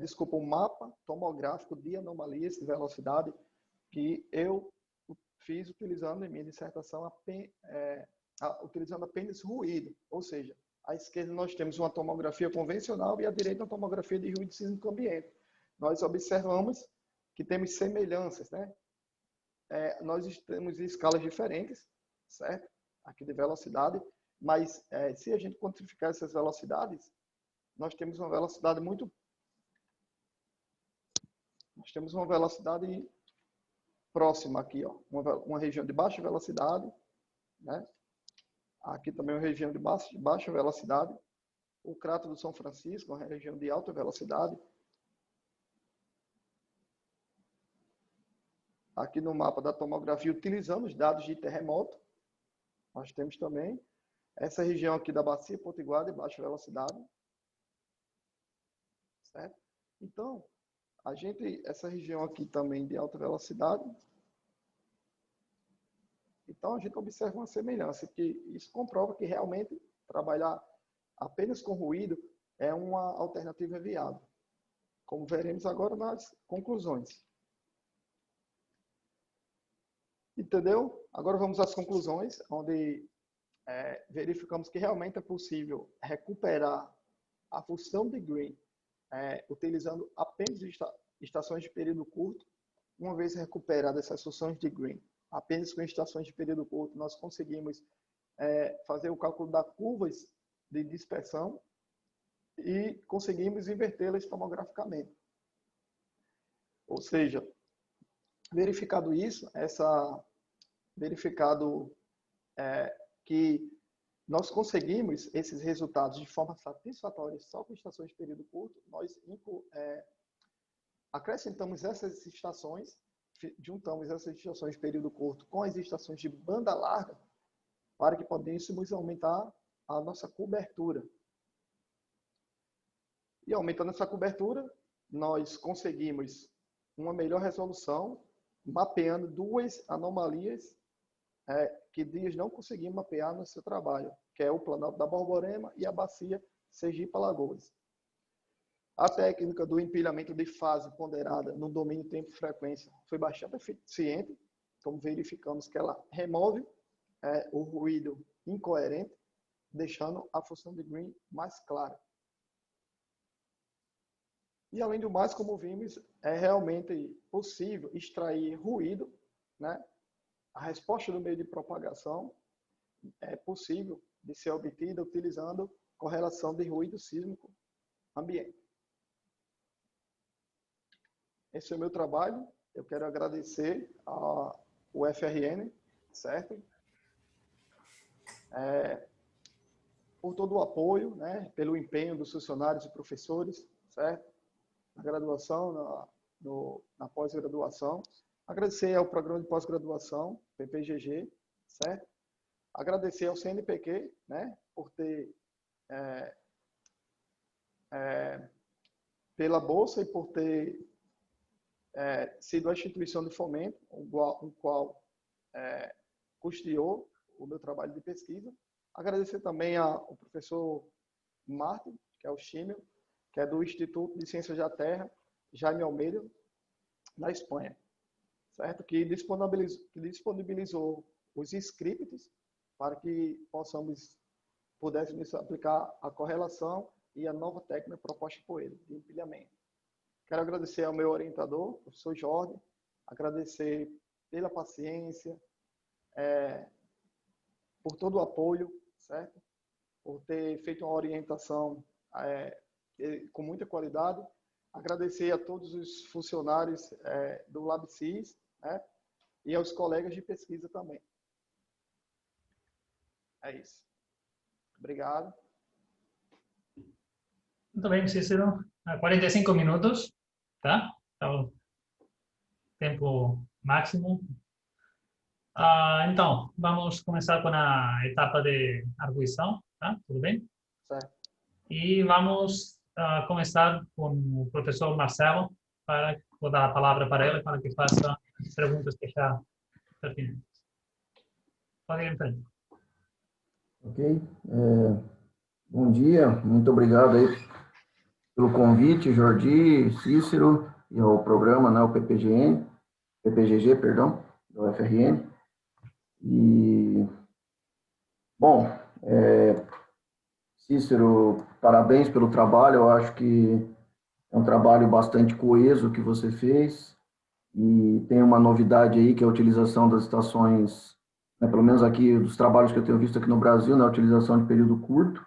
desculpa, o mapa tomográfico de anomalias de velocidade que eu fiz utilizando em minha dissertação, utilizando apenas ruído, ou seja, À esquerda nós temos uma tomografia convencional e à direita uma tomografia de ruído sísmico ambiente. Nós observamos que temos semelhanças, né? Nós temos escalas diferentes, certo? Aqui de velocidade, mas se a gente quantificar essas velocidades, nós temos uma velocidade próxima aqui, ó, uma região de baixa velocidade, né? Aqui também uma região de baixa velocidade. O crato do São Francisco, uma região de alta velocidade. Aqui no mapa da tomografia, utilizamos dados de terremoto. Nós temos também essa região aqui da Bacia Potiguar de baixa velocidade. Certo? Então, essa região aqui também de alta velocidade. Então, a gente observa uma semelhança, que isso comprova que realmente trabalhar apenas com ruído é uma alternativa viável, como veremos agora nas conclusões. Entendeu? Agora vamos às conclusões, onde verificamos que realmente é possível recuperar a função de Green utilizando apenas estações de período curto. Uma vez recuperadas essas funções de Green, apenas com estações de período curto, nós conseguimos fazer o cálculo das curvas de dispersão e conseguimos invertê-las tomograficamente. Ou seja, verificado isso, verificado que nós conseguimos esses resultados de forma satisfatória só com estações de período curto, nós acrescentamos essas estações, juntamos essas estações de período curto com as estações de banda larga para que pudéssemos aumentar a nossa cobertura. E aumentando essa cobertura, nós conseguimos uma melhor resolução, mapeando duas anomalias que dias não conseguimos mapear no seu trabalho, que é o Planalto da Borborema e a Bacia Sergipe-Alagoas. A técnica do empilhamento de fase ponderada no domínio tempo-frequência foi bastante eficiente, como verificamos que ela remove o ruído incoerente, deixando a função de Green mais clara. E, além do mais, como vimos, é realmente possível extrair ruído, né? A resposta do meio de propagação é possível de ser obtida utilizando correlação de ruído sísmico ambiente. Esse é o meu trabalho. Eu quero agradecer ao FRN, certo? Por todo o apoio, né? Pelo empenho dos funcionários e professores, certo? Na graduação, na pós-graduação. Agradecer ao programa de pós-graduação, PPGG, certo? Agradecer ao CNPq, né, por ter, pela bolsa e por ter sido a instituição de fomento, o qual custeou o meu trabalho de pesquisa. Agradecer também ao professor Martin, que é o Chímio, que é do Instituto de Ciências da Terra, Jaime Almeida, na Espanha. Certo? Que disponibilizou os scripts para que pudéssemos aplicar a correlação e a nova técnica proposta por ele, de empilhamento. Quero agradecer ao meu orientador, o professor Jorge, agradecer pela paciência, por todo o apoio, certo? Por ter feito uma orientação com muita qualidade. Agradecer a todos os funcionários do LabSys, né? E aos colegas de pesquisa também. É isso. Obrigado. Muito bem, Cícero. 45 minutos, tá? É o tempo máximo. Então, vamos começar com a etapa de arguição, tá? Tudo bem? Certo. E vamos começar com o professor Marcelo, vou dar a palavra para ele, para que faça as perguntas que já pertinentes. Pode ir em frente. Ok. Bom dia, muito obrigado aí pelo convite, Jordi, Cícero, e ao programa, né, o PPGG, perdão, do FRN. E, bom, Cícero, parabéns pelo trabalho, eu acho que é um trabalho bastante coeso que você fez, e tem uma novidade aí, que é a utilização das estações, né, pelo menos aqui, dos trabalhos que eu tenho visto aqui no Brasil, na utilização de período curto,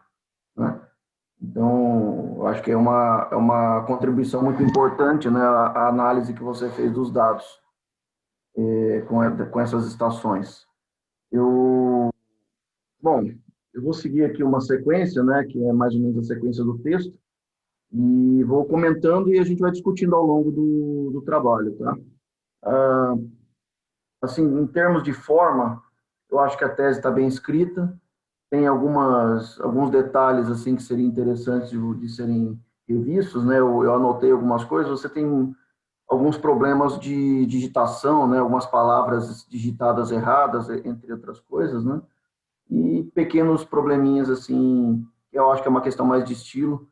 né? Então, eu acho que é uma contribuição muito importante, né, a análise que você fez dos dados com essas estações. Bom, eu vou seguir aqui uma sequência, né, que é mais ou menos a sequência do texto, e vou comentando e a gente vai discutindo ao longo do trabalho, tá? Ah, assim, em termos de forma, eu acho que a tese está bem escrita, tem alguns detalhes assim que seriam interessantes de serem revistos, né? Eu anotei algumas coisas. Você tem alguns problemas de digitação, né? Algumas palavras digitadas erradas, entre outras coisas, né? E pequenos probleminhas assim, que eu acho que é uma questão mais de estilo,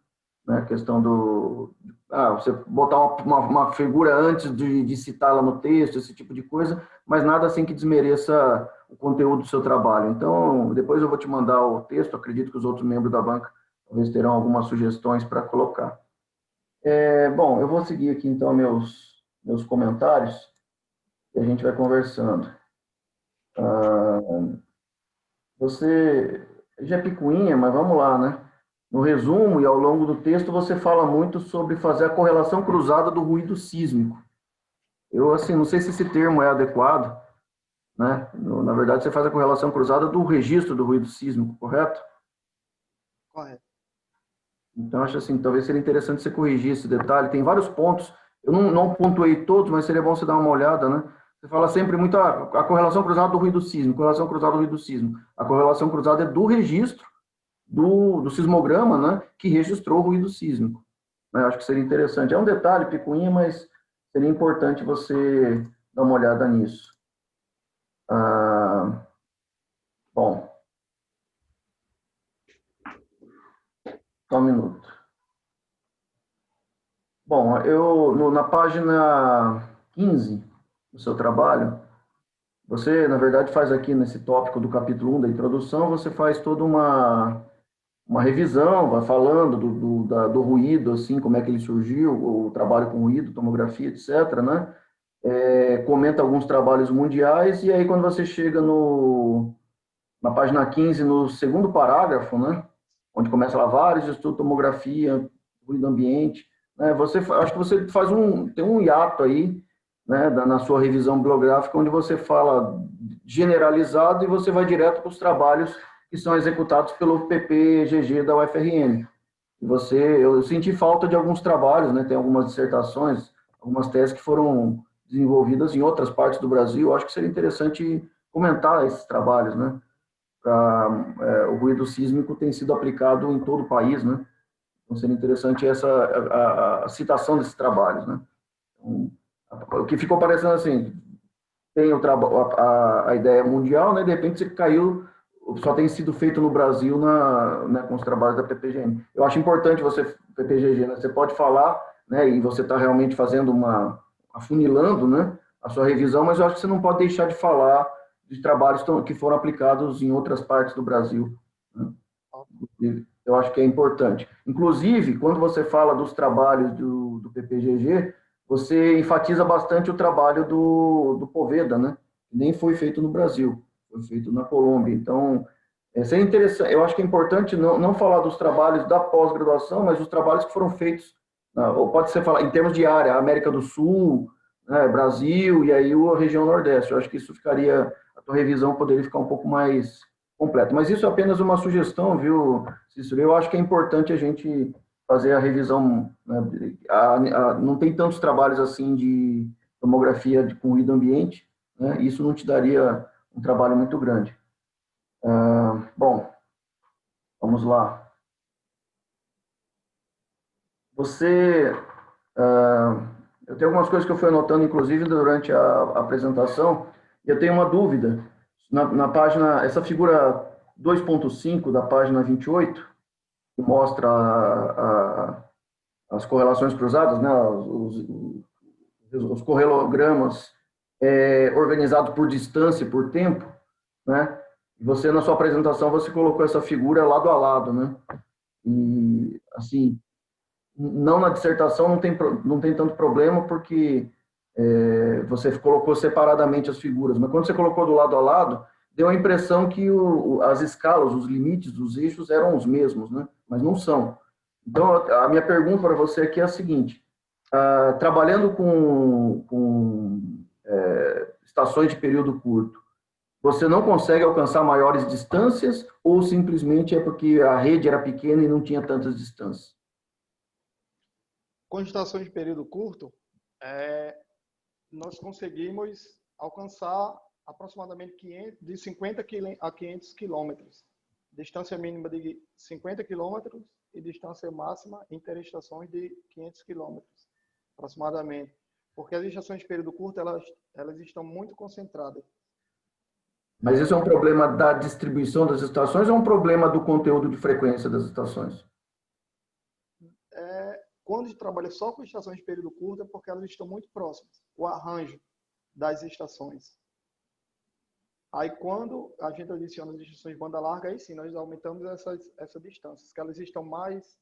né? A questão você botar uma figura antes de citá-la no texto, esse tipo de coisa, mas nada assim que desmereça o conteúdo do seu trabalho. Então, depois eu vou te mandar o texto, acredito que os outros membros da banca talvez terão algumas sugestões para colocar. Bom, eu vou seguir aqui então meus comentários e a gente vai conversando. Você já é picuinha, mas vamos lá, né? No resumo e ao longo do texto, você fala muito sobre fazer a correlação cruzada do ruído sísmico. Eu, assim, não sei se esse termo é adequado, né? Na verdade, você faz a correlação cruzada do registro do ruído sísmico, correto? Correto. Então, acho assim, talvez seria interessante você corrigir esse detalhe. Tem vários pontos, eu não pontuei todos, mas seria bom você dar uma olhada, né? Você fala sempre muito a correlação cruzada do ruído sísmico, correlação cruzada do ruído sísmico. A correlação cruzada é do registro do sismograma, né, que registrou o ruído sísmico. Eu acho que seria interessante. É um detalhe, picuinha, mas seria importante você dar uma olhada nisso. Bom, só um minuto. Bom, na página 15 do seu trabalho, você, na verdade, faz aqui nesse tópico do capítulo 1 da introdução, você faz toda uma revisão, vai falando do ruído, assim, como é que ele surgiu, o trabalho com ruído, tomografia, etc., né? Comenta alguns trabalhos mundiais, e aí quando você chega na página 15, no segundo parágrafo, né? Onde começa lá vários estudos de tomografia, ruído ambiente, né? Acho que você tem um hiato aí, né, na sua revisão bibliográfica, onde você fala generalizado e você vai direto para os trabalhos que são executados pelo PPGG da UFRN. Eu senti falta de alguns trabalhos, né? Tem algumas dissertações, algumas teses que foram desenvolvidas em outras partes do Brasil. Acho que seria interessante comentar esses trabalhos, né? O ruído sísmico tem sido aplicado em todo o país, né? Então seria interessante a citação desses trabalhos, né? Então, o que ficou parecendo assim, tem a ideia mundial, né? De repente você caiu, só tem sido feito no Brasil né, com os trabalhos da PPGN. Eu acho importante PPGG, né? Você pode falar, né? E você está realmente fazendo afunilando, né? A sua revisão, mas eu acho que você não pode deixar de falar de trabalhos que foram aplicados em outras partes do Brasil, né? Eu acho que é importante. Inclusive, quando você fala dos trabalhos do PPGG, você enfatiza bastante o trabalho do Poveda, né? Nem foi feito no Brasil, foi feito na Colômbia. Então, seria interessante. Eu acho que é importante não falar dos trabalhos da pós-graduação, mas os trabalhos que foram feitos, ou pode ser falar em termos de área, América do Sul, né, Brasil e aí a região Nordeste. Eu acho que isso a tua revisão poderia ficar um pouco mais completa. Mas isso é apenas uma sugestão, viu, Cícero? Eu acho que é importante a gente fazer a revisão, né? Não tem tantos trabalhos assim de tomografia com ruído ambiente, né? Isso não te daria um trabalho muito grande. Bom, vamos lá. Eu tenho algumas coisas que eu fui anotando, inclusive, durante a apresentação, e eu tenho uma dúvida. Na página, essa figura 2.5 da página 28, que mostra as correlações cruzadas, né, os correlogramas organizados por distância e por tempo, né? E você, na sua apresentação, você colocou essa figura lado a lado, né? E, assim, não na dissertação não tem tanto problema, porque você colocou separadamente as figuras, mas quando você colocou do lado a lado, deu a impressão que as escalas, os limites dos eixos eram os mesmos, né? Mas não são. Então, a minha pergunta para você aqui é a seguinte: trabalhando com estações de período curto, você não consegue alcançar maiores distâncias ou simplesmente é porque a rede era pequena e não tinha tantas distâncias? Com estações de período curto, nós conseguimos alcançar aproximadamente de 50 a 500 quilômetros. Distância mínima de 50 quilômetros e distância máxima interestações de 500 quilômetros, aproximadamente. Porque as estações de período curto, elas estão muito concentradas. Mas isso é um problema da distribuição das estações ou é um problema do conteúdo de frequência das estações? Quando a gente trabalha só com estações de período curto, é porque elas estão muito próximas. O arranjo das estações. Aí, quando a gente adiciona as estações de banda larga, aí sim, nós aumentamos essa distância, que elas estão mais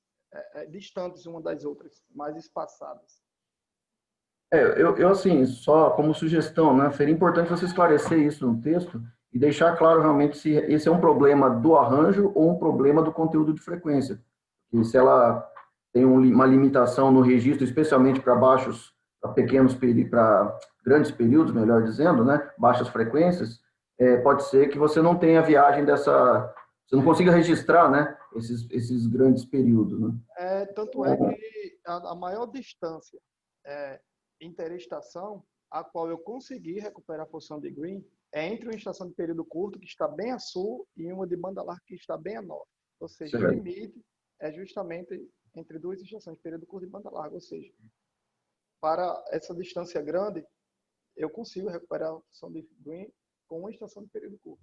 distantes uma das outras, mais espaçadas. Eu, assim, só como sugestão, né, seria importante você esclarecer isso no texto e deixar claro realmente se esse é um problema do arranjo ou um problema do conteúdo de frequência. E se ela tem uma limitação no registro, especialmente para para pequenos períodos, para grandes períodos, melhor dizendo, né, baixas frequências, pode ser que você não tenha viagem você não consiga registrar, né, esses grandes períodos, né? Tanto é que a maior distância interestação, a qual eu consegui recuperar a posição de green, é entre uma estação de período curto, que está bem a sul, e uma de banda larga, que está bem a norte. Ou seja, o limite é justamente entre duas estações de período curto e banda larga. Ou seja, para essa distância grande, eu consigo recuperar a posição de green com uma estação de período curto.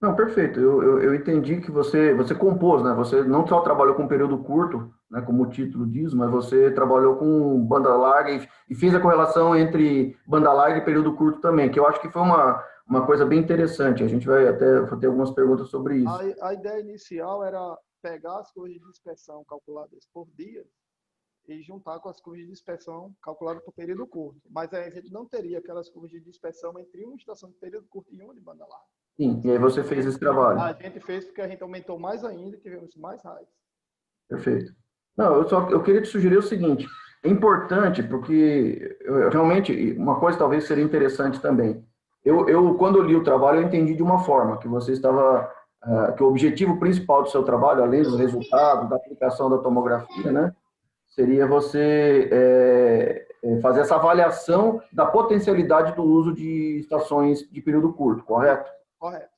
Não, perfeito. Eu entendi que você compôs, né? Você não só trabalhou com período curto, né, como o título diz, mas você trabalhou com banda larga e fez a correlação entre banda larga e período curto também, que eu acho que foi uma coisa bem interessante. A gente vai até ter algumas perguntas sobre isso. A ideia inicial era pegar as curvas de dispersão calculadas por dia e juntar com as curvas de dispersão calculadas por período curto. Mas aí a gente não teria aquelas curvas de dispersão entre uma estação de período curto e uma de banda larga. Sim, e aí você fez esse trabalho. A gente fez porque a gente aumentou mais ainda e tivemos mais raios. Perfeito. Não, eu queria te sugerir o seguinte, é importante porque realmente uma coisa talvez seria interessante também. Quando eu li o trabalho, eu entendi de uma forma, que você estava, que o objetivo principal do seu trabalho, além dos resultados, da aplicação da tomografia, né, seria você fazer essa avaliação da potencialidade do uso de estações de período curto, correto? Correto.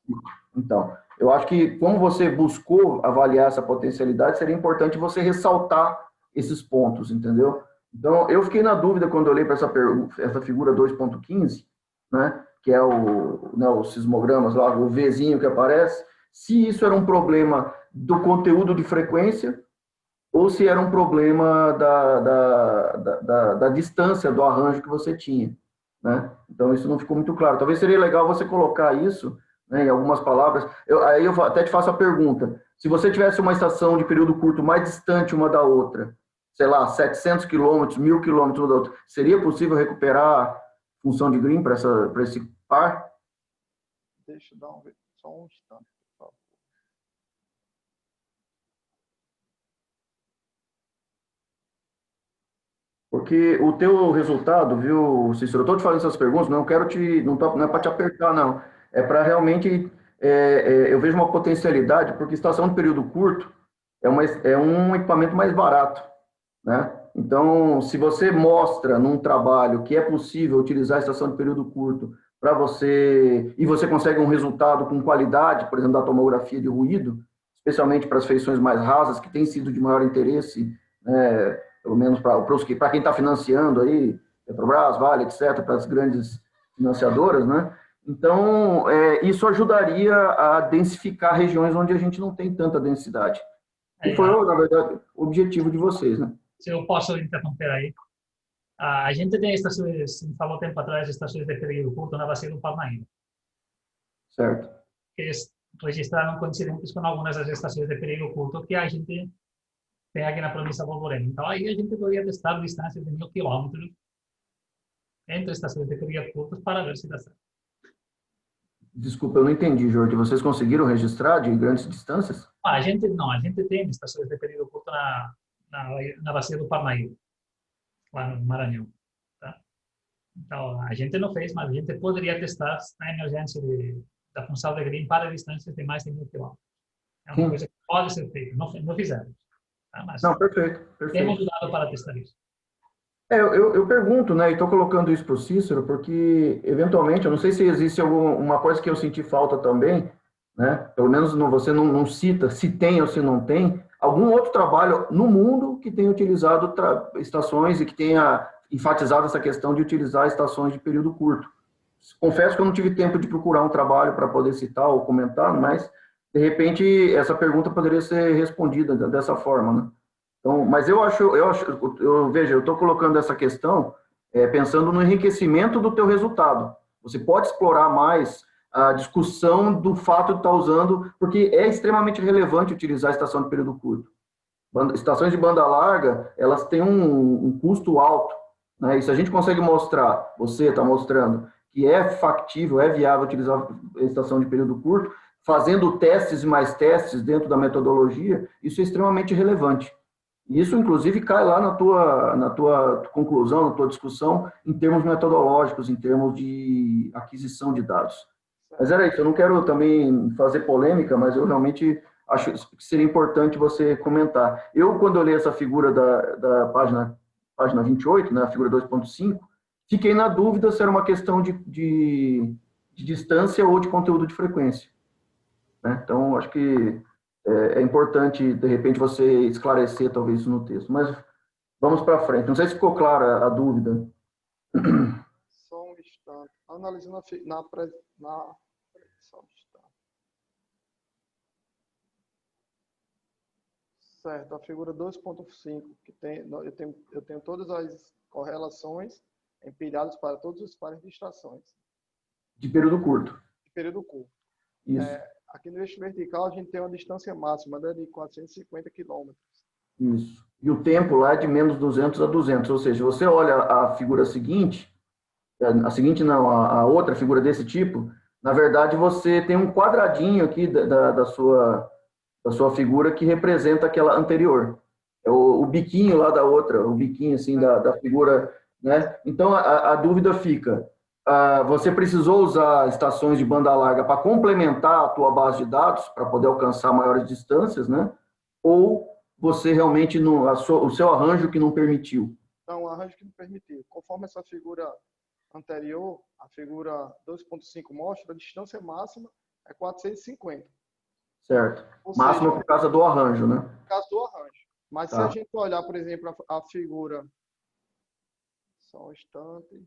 Então, eu acho que como você buscou avaliar essa potencialidade, seria importante você ressaltar esses pontos, entendeu? Então, eu fiquei na dúvida quando eu olhei para essa figura 2.15, né, que é os sismogramas lá, o Vzinho que aparece, se isso era um problema do conteúdo de frequência ou se era um problema da distância do arranjo que você tinha, né? Então, isso não ficou muito claro. Talvez seria legal você colocar isso, né, em algumas palavras. Aí eu até te faço a pergunta. Se você tivesse uma estação de período curto mais distante uma da outra, sei lá, 700 quilômetros, 1.000 quilômetros uma da outra, seria possível recuperar função de green para esse par? Deixa eu dar só um instante, por favor. Porque o teu resultado, viu, Cícero? Eu estou te fazendo essas perguntas, não quero não é para te apertar, não. É para realmente, eu vejo uma potencialidade, porque estação de período curto é um equipamento mais barato, né? Então, se você mostra num trabalho que é possível utilizar a estação de período curto para e você consegue um resultado com qualidade, por exemplo, da tomografia de ruído, especialmente para as feições mais rasas, que tem sido de maior interesse, né, pelo menos para quem está financiando aí, Petrobras, Vale, etc., para as grandes financiadoras, né? Então, isso ajudaria a densificar regiões onde a gente não tem tanta densidade. E foi, na verdade, o objetivo de vocês, né? Se eu posso interromper aí. A gente tem estações, falou tempo atrás, estações de período curto na bacia do Palmaíra. Certo. Que registraram coincidentes com algumas das estações de período curto que a gente tem aqui na província Borborema. Então, aí a gente poderia testar distâncias de 1000 quilômetros entre estações de período curtos para ver se dá certo. Desculpa, eu não entendi, Jorge. Vocês conseguiram registrar de grandes distâncias? A gente não, a gente tem estações de período curto na bacia do Parnaíba, lá no Maranhão. Tá? Então, a gente não fez, mas a gente poderia testar a emergência da função de Green para distâncias de mais de 1000 quilômetros. É uma coisa que pode ser feita, não fizemos. Tá? Mas não, perfeito, perfeito. temos usado para testar isso. Eu pergunto, né, e estou colocando isso para o Cícero, porque, eventualmente, eu não sei se existe uma coisa que eu senti falta também, né, pelo menos você não cita se tem ou se não tem, algum outro trabalho no mundo que tenha utilizado estações e que tenha enfatizado essa questão de utilizar estações de período curto. Confesso que eu não tive tempo de procurar um trabalho para poder citar ou comentar, mas, de repente, essa pergunta poderia ser respondida dessa forma, né? Então, mas veja, eu estou colocando essa questão pensando no enriquecimento do teu resultado. Você pode explorar mais a discussão do fato de estar usando, porque é extremamente relevante utilizar a estação de período curto. Estações de banda larga, elas têm um custo alto, né? E se a gente consegue mostrar, você está mostrando, que é factível, é viável utilizar a estação de período curto, fazendo testes e mais testes dentro da metodologia, isso é extremamente relevante. Isso, inclusive, cai lá na tua conclusão, na tua discussão, em termos metodológicos, em termos de aquisição de dados. Mas era isso, eu não quero também fazer polêmica, mas eu realmente acho que seria importante você comentar. Eu, quando eu li essa figura da página 28, né, a figura 2.5, fiquei na dúvida se era uma questão de distância ou de conteúdo de frequência. Né? Então, acho que é importante, de repente, você esclarecer, talvez, isso no texto. Mas vamos para frente. Não sei se ficou clara a dúvida. Só um instante. Analisando só um instante. Certo, a figura 2.5, que eu tenho todas as correlações empilhadas para todos os pares de estações. De período curto. De período curto. Isso. Aqui no eixo vertical, a gente tem uma distância máxima, né, de 450 quilômetros. Isso. E o tempo lá é de menos 200 a 200. Ou seja, você olha a figura seguinte, a outra figura desse tipo, na verdade, você tem um quadradinho aqui da sua figura que representa aquela anterior. É o biquinho lá da outra, o biquinho assim da figura, né? Então, a dúvida fica, você precisou usar estações de banda larga para complementar a tua base de dados, para poder alcançar maiores distâncias, né? Ou você realmente, o seu arranjo que não permitiu? Não, o arranjo que não permitiu. Conforme essa figura anterior, a figura 2.5 mostra, a distância máxima é 450. Certo. Ou Máximo seja, por causa do arranjo, né? por causa do arranjo. Mas se a gente olhar, por exemplo, a figura... Só um instante...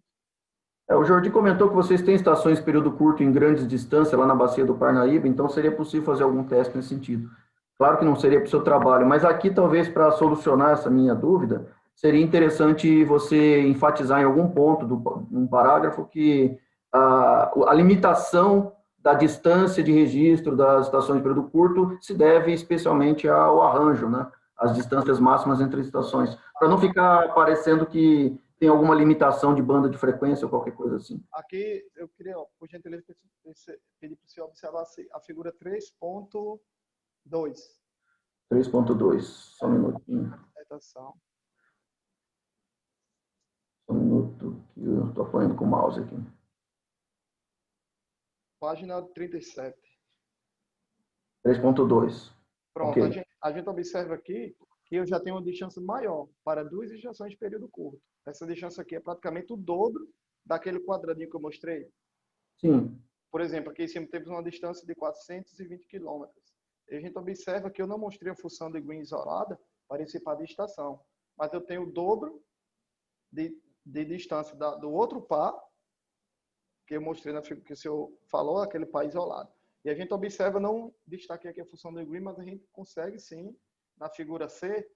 O Jordi comentou que vocês têm estações de período curto em grandes distâncias lá na bacia do Parnaíba, então seria possível fazer algum teste nesse sentido. Claro que não seria para o seu trabalho, mas aqui talvez para solucionar essa minha dúvida, seria interessante você enfatizar em algum ponto um parágrafo que a limitação da distância de registro das estações de período curto se deve especialmente ao arranjo, né? As distâncias máximas entre estações, para não ficar parecendo que tem alguma limitação de banda de frequência ou qualquer coisa assim. Aqui eu queria, por gentileza, pedir para você observar a figura 3.2. 3.2, só um minutinho. Só um minuto que eu estou apanhando com o mouse aqui. Página 37. 3.2. Pronto, Okay. a gente observa aqui que eu já tenho uma distância maior para duas estações de período curto. Essa distância aqui é praticamente o dobro daquele quadradinho que eu mostrei. Sim. Por exemplo, aqui em cima temos uma distância de 420 quilômetros. E a gente observa que eu não mostrei a função de Green isolada para esse par de estação, mas eu tenho o dobro de distância do outro par, que eu mostrei na figura que o senhor falou, aquele par isolado. E a gente observa, não destaquei aqui a função de Green, mas a gente consegue sim, na figura C,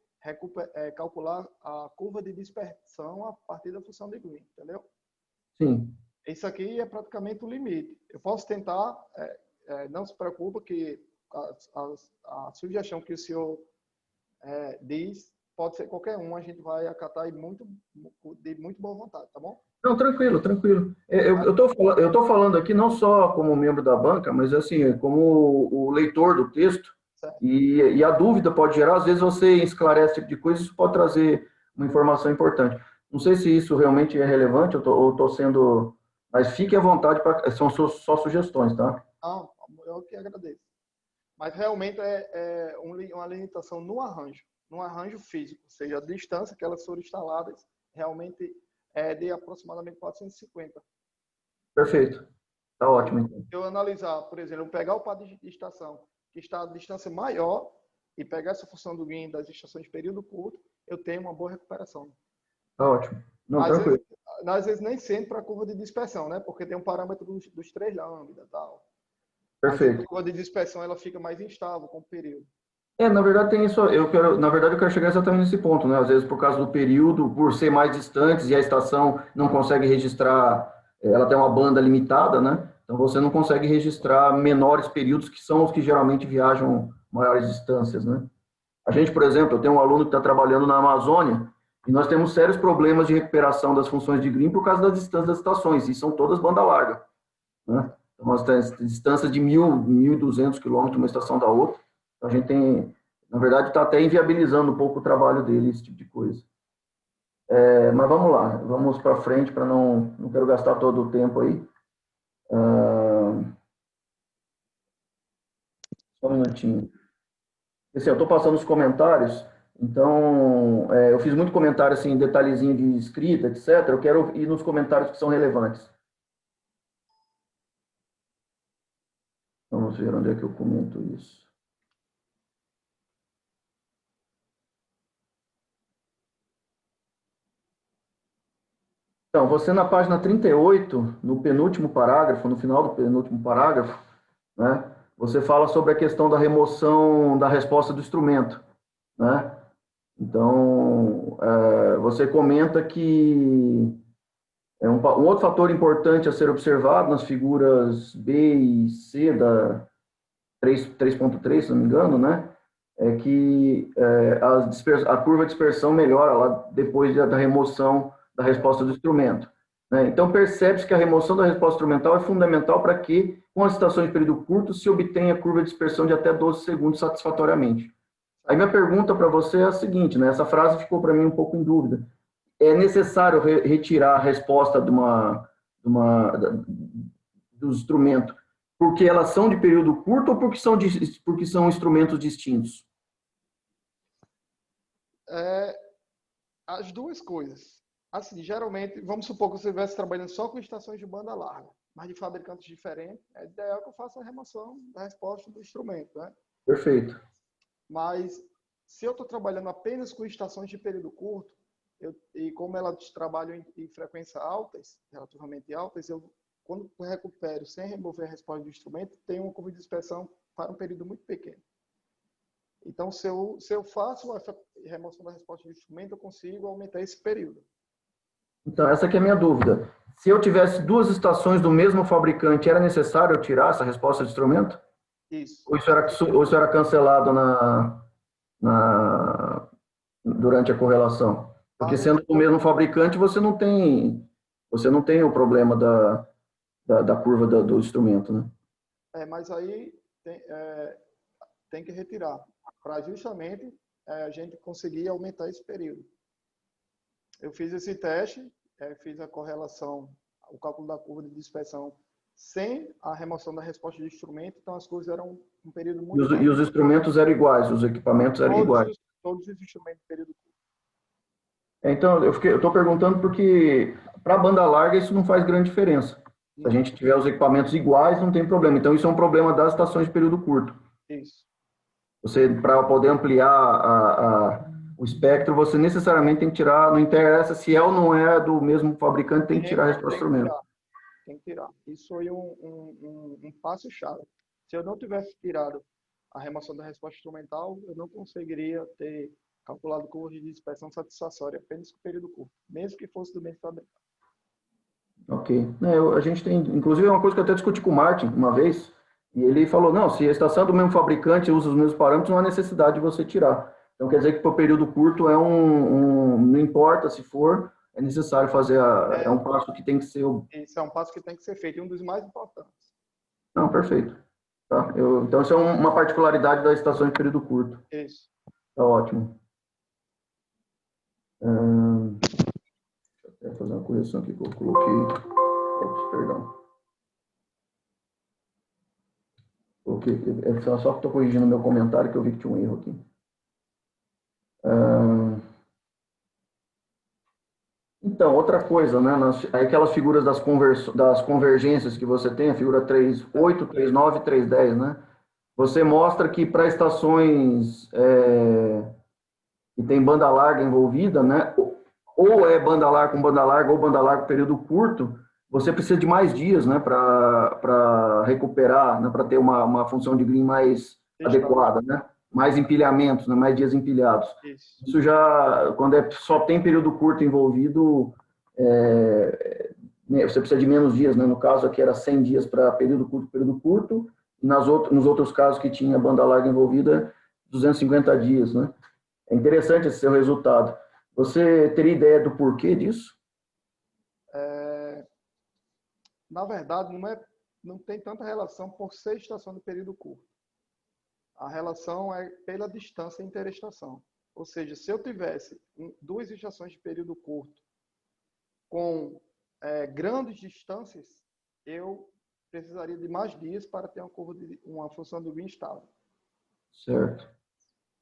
calcular a curva de dispersão a partir da função de Green, entendeu? Sim. Isso aqui é praticamente o limite. Eu posso tentar, não se preocupe que a sugestão que o senhor diz, pode ser qualquer um, a gente vai acatar de muito boa vontade, tá bom? Não, tranquilo, tranquilo. Eu tô falando aqui não só como membro da banca, mas assim, como o leitor do texto, Certo. e a dúvida pode gerar, às vezes você esclarece esse tipo de coisa, isso pode trazer uma informação importante. Não sei se isso realmente é relevante, ou tô sendo... Mas fique à vontade, são só sugestões, tá? Não, eu que agradeço. Mas realmente uma limitação no arranjo físico, ou seja, a distância que elas foram instaladas realmente é de aproximadamente 450. Perfeito. Tá ótimo, então. Se eu analisar, por exemplo, eu pegar o par de estação que está a distância maior e pegar essa função do gain das estações de período curto, eu tenho uma boa recuperação. Tá ótimo. Não, Às tranquilo. vezes nem sempre para a curva de dispersão, né? Porque tem um parâmetro dos 3 lambda e tal. Perfeito. A curva de dispersão ela fica mais instável com o período. Na verdade tem isso, na verdade eu quero chegar exatamente nesse ponto, né? Às vezes por causa do período, por ser mais distantes e a estação não consegue registrar, ela tem uma banda limitada, né? Então você não consegue registrar menores períodos que são os que geralmente viajam maiores distâncias, né? A gente, por exemplo, eu tenho um aluno que está trabalhando na Amazônia e nós temos sérios problemas de recuperação das funções de green por causa das distâncias das estações, e são todas banda larga, né? Então nós temos distância de 1.200 quilômetros uma estação da outra. A gente tem, na verdade, está até inviabilizando um pouco o trabalho dele, esse tipo de coisa. Mas vamos lá, vamos para frente, para não quero gastar todo o tempo aí. Só um minutinho. Assim, eu estou passando os comentários, então, eu fiz muito comentário, assim, detalhezinho de escrita, etc. Eu quero ir nos comentários que são relevantes. Vamos ver onde é que eu comento isso. Então, você na página 38, no penúltimo parágrafo, no final do penúltimo parágrafo, né, você fala sobre a questão da remoção da resposta do instrumento, né? Então, você comenta que um outro fator importante a ser observado nas figuras B e C da 3.3, se não me engano, né, é que a curva de dispersão melhora lá depois da remoção da resposta do instrumento, né? Então, percebe-se que a remoção da resposta instrumental é fundamental para que, com as estações de período curto, se obtenha a curva de dispersão de até 12 segundos satisfatoriamente. Aí minha pergunta para você é a seguinte, né? Essa frase ficou para mim um pouco em dúvida. É necessário retirar a resposta do instrumento porque elas são de período curto ou porque são instrumentos distintos? As duas coisas. Assim, geralmente, vamos supor que você estivesse trabalhando só com estações de banda larga, mas de fabricantes diferentes, é ideal que eu faça a remoção da resposta do instrumento, né? Perfeito. Mas, se eu estou trabalhando apenas com estações de período curto, e como elas trabalham em frequências altas, relativamente altas, quando eu recupero sem remover a resposta do instrumento, tenho uma curva de dispersão para um período muito pequeno. Então, se eu faço a remoção da resposta do instrumento, eu consigo aumentar esse período. Então, essa aqui é a minha dúvida. Se eu tivesse duas estações do mesmo fabricante, era necessário eu tirar essa resposta do instrumento? Isso. Ou isso era cancelado durante a correlação? Porque sendo do mesmo fabricante, você não tem o problema da curva do instrumento, né? Mas aí tem que retirar, para justamente a gente conseguir aumentar esse período. Eu fiz esse teste, fiz a correlação, o cálculo da curva de dispersão sem a remoção da resposta de instrumento, então as coisas eram um período muito... E os instrumentos eram iguais, os equipamentos eram iguais? Todos os instrumentos de período curto. Então, eu estou perguntando porque para a banda larga isso não faz grande diferença. Se a gente tiver os equipamentos iguais, não tem problema. Então, isso é um problema das estações de período curto. Isso. Você, para poder ampliar o espectro, você necessariamente tem que tirar, não interessa se é ou não é do mesmo fabricante, tem que tirar a resposta do instrumento. Tem que tirar. Isso foi um passo-chave. Se eu não tivesse tirado a remoção da resposta instrumental, eu não conseguiria ter calculado curva de dispersão satisfatória apenas com período curto, mesmo que fosse do mesmo fabricante. Ok. A gente tem, inclusive, é uma coisa que eu até discuti com o Martin uma vez, e ele falou, não, se a estação é do mesmo fabricante usa os mesmos parâmetros, não há necessidade de você tirar. Então, quer dizer que para o período curto não importa se for, é necessário fazer, é um passo que tem que ser... Isso é um passo que tem que ser feito, e um dos mais importantes. Não, perfeito. Tá? Então, isso é uma particularidade das estações de período curto. Isso. Tá ótimo. Deixa eu até fazer uma correção aqui que eu coloquei. Ops, perdão. Só que estou corrigindo meu comentário, que eu vi que tinha um erro aqui. Então, outra coisa, né? Aquelas figuras das convergências que você tem, a figura 3.8, 3.9 e 3.10, né? Você mostra que para estações que tem banda larga envolvida, né? Ou é banda larga com banda larga, ou banda larga com período curto, você precisa de mais dias, né? Para recuperar, né? Para ter uma função de green mais adequada, né? Mais empilhamentos, né? Mais dias empilhados. Isso já, quando só tem período curto envolvido, você precisa de menos dias, né? No caso aqui era 100 dias para período curto, e nos outros casos que tinha banda larga envolvida, 250 dias, né? É interessante esse seu resultado. Você teria ideia do porquê disso? Na verdade, não tem tanta relação por ser estação de período curto. A relação é pela distância interestação. Ou seja, se eu tivesse 2 estações de período curto com grandes distâncias, eu precisaria de mais dias para ter uma função de green estável. Certo.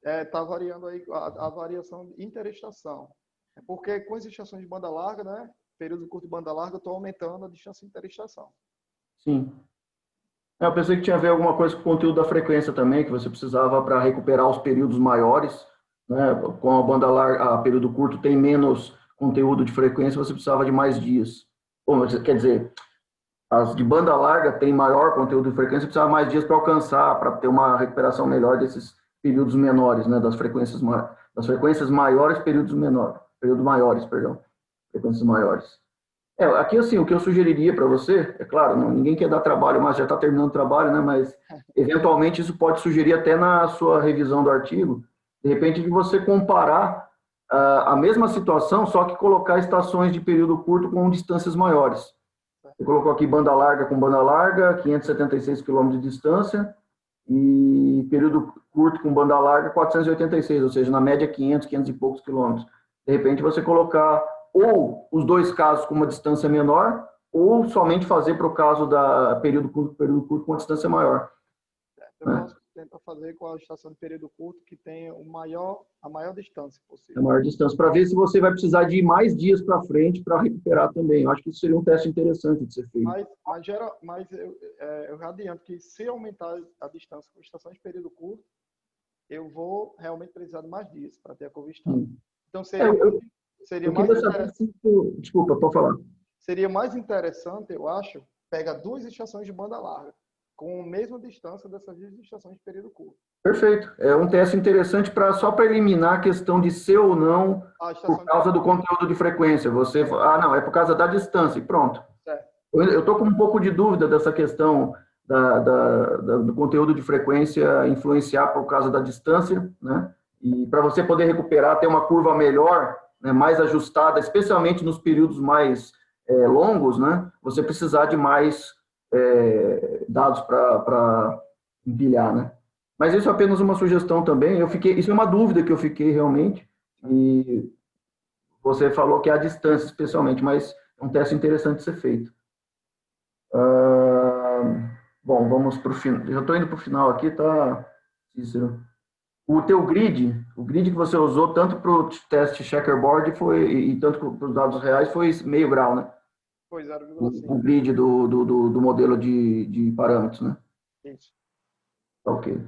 Está variando aí a variação de interestação. Porque com as estações de banda larga, né, período curto de banda larga, eu estou aumentando a distância interestação. Sim. Eu pensei que tinha a ver alguma coisa com o conteúdo da frequência também, que você precisava para recuperar os períodos maiores, né? Com a banda larga, a período curto tem menos conteúdo de frequência, você precisava de mais dias. Bom, quer dizer, as de banda larga tem maior conteúdo de frequência, precisava mais dias para alcançar, para ter uma recuperação melhor desses períodos menores, né? Das frequências maiores, períodos maiores, perdão, frequências maiores. Aqui, assim, o que eu sugeriria para você, é claro, ninguém quer dar trabalho, mas já está terminando o trabalho, né? Mas, eventualmente, isso pode sugerir até na sua revisão do artigo, de repente, de você comparar a mesma situação, só que colocar estações de período curto com distâncias maiores. Você colocou aqui banda larga com banda larga, 576 km de distância, e período curto com banda larga, 486, ou seja, na média 500 e poucos quilômetros. De repente, você colocar ou os dois casos com uma distância menor, ou somente fazer para o caso da período curto com uma distância maior. Eu posso tentar fazer com a estação de período curto que tem a maior distância possível. A maior distância, para ver se você vai precisar de mais dias para frente para recuperar também. Eu acho que isso seria um teste interessante de ser feito. Mas eu já adianto que se aumentar a distância com estações de período curto, eu vou realmente precisar de mais dias para ter a curva estável. Então, seria mais interessante. Desculpa, pode falar. Seria mais interessante, eu acho, pegar 2 estações de banda larga, com a mesma distância dessas 2 estações de período curto. Perfeito. É um teste interessante só para eliminar a questão de ser ou não por causa do conteúdo de frequência. Você não, é por causa da distância e pronto. Certo. Eu estou com um pouco de dúvida dessa questão do conteúdo de frequência influenciar por causa da distância, né? E para você poder recuperar, ter uma curva melhor, né, mais ajustada, especialmente nos períodos mais longos, né? Você precisar de mais dados para empilhar, né? Mas isso é apenas uma sugestão também. Isso é uma dúvida que eu fiquei realmente. E você falou que é a distância, especialmente, mas é um teste interessante de ser feito. Bom, vamos para o final. Já estou indo para o final aqui, tá, Cícero? O teu grid, o grid que você usou tanto para o teste checkerboard e tanto para os dados reais foi meio grau, né? Foi 0,5. O grid do modelo de parâmetros, né? Isso. Ok.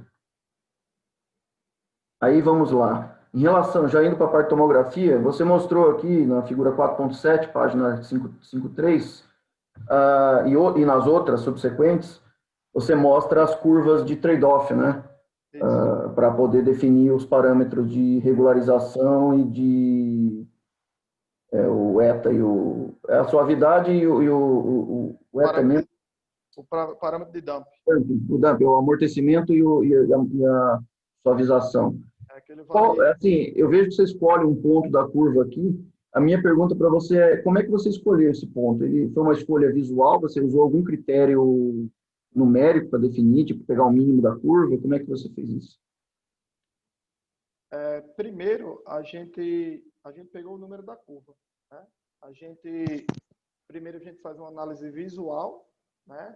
Aí vamos lá. Em relação, já indo para a parte de tomografia, você mostrou aqui na figura 4.7, página 5.3, e nas outras subsequentes, você mostra as curvas de trade-off, né? Para poder definir os parâmetros de regularização e o eta e a suavidade e o eta mesmo. O parâmetro de dump. O dump, o amortecimento e a suavização. que ele varia. Assim, eu vejo que você escolhe um ponto da curva aqui. A minha pergunta para você é, como é que você escolheu esse ponto? Ele foi uma escolha visual? Você usou algum critério numérico para definir, tipo, pegar o mínimo da curva? Como é que você fez isso? Primeiro, a gente pegou o número da curva, né? Primeiro a gente faz uma análise visual, né?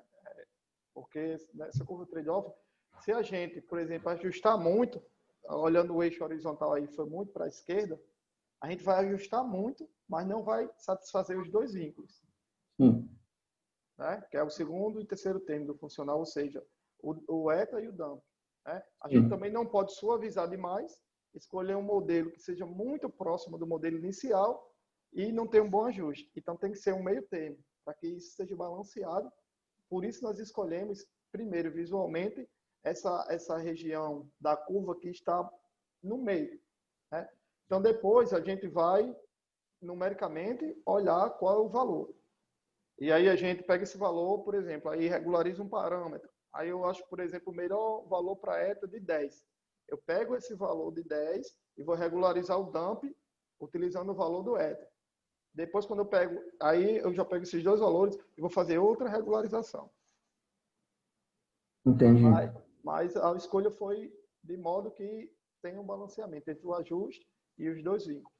Porque nessa curva trade-off, se a gente, por exemplo, ajustar muito, olhando o eixo horizontal aí, foi muito para a esquerda, a gente vai ajustar muito, mas não vai satisfazer os dois vínculos. Né? Que é o segundo e terceiro termo do funcional, ou seja, o eta e o dump. Né? A gente também não pode suavizar demais, escolher um modelo que seja muito próximo do modelo inicial e não ter um bom ajuste. Então tem que ser um meio termo, para que isso seja balanceado. Por isso nós escolhemos, primeiro, visualmente, essa região da curva que está no meio. Né? Então depois a gente vai, numericamente, olhar qual é o valor. E aí a gente pega esse valor, por exemplo, aí regulariza um parâmetro. Aí eu acho, por exemplo, o melhor valor para eta de 10. Eu pego esse valor de 10 e vou regularizar o dump utilizando o valor do eta. Depois, quando eu pego, aí eu já pego esses dois valores e vou fazer outra regularização. Entendi. Mas a escolha foi de modo que tenha um balanceamento entre o ajuste e os dois vínculos.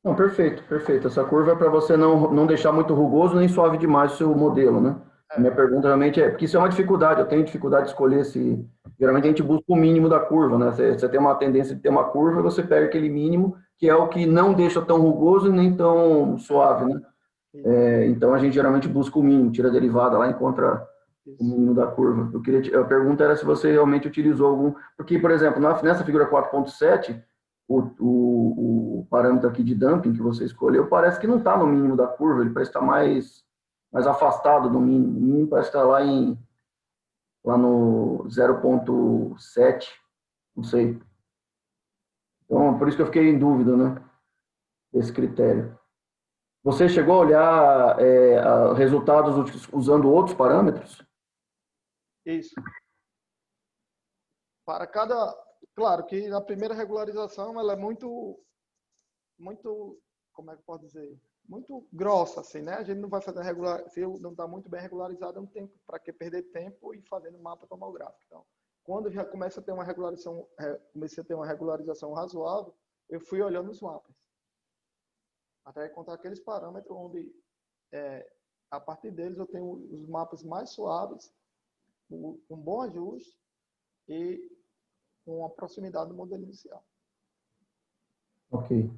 Não, perfeito, perfeito. Essa curva é para você não deixar muito rugoso nem suave demais o seu modelo, né? Minha pergunta realmente é, porque isso é uma dificuldade, eu tenho dificuldade de escolher se... Geralmente a gente busca o mínimo da curva, né? Você tem uma tendência de ter uma curva, você pega aquele mínimo, que é o que não deixa tão rugoso e nem tão suave, né? Então a gente geralmente busca o mínimo, tira a derivada lá e encontra o mínimo da curva. A pergunta era se você realmente utilizou algum... Porque, por exemplo, nessa figura 4.7, o parâmetro aqui de dumping que você escolheu parece que não está no mínimo da curva, ele parece estar mais afastado do mínimo. O mínimo parece estar lá no 0.7, não sei. Então, por isso que eu fiquei em dúvida, né, desse critério. Você chegou a olhar resultados usando outros parâmetros? Isso. Para cada... Claro que na primeira regularização ela é muito, como é que eu posso dizer? Muito grossa, assim, né? A gente não vai fazer se não está muito bem regularizado, não tem para que perder tempo e fazendo mapa tomográfico. Então, quando já começa a ter uma regularização, comecei a ter uma regularização razoável, eu fui olhando os mapas. Até encontrar aqueles parâmetros onde, a partir deles, eu tenho os mapas mais suaves, um bom ajuste e com a proximidade do modelo inicial. Ok.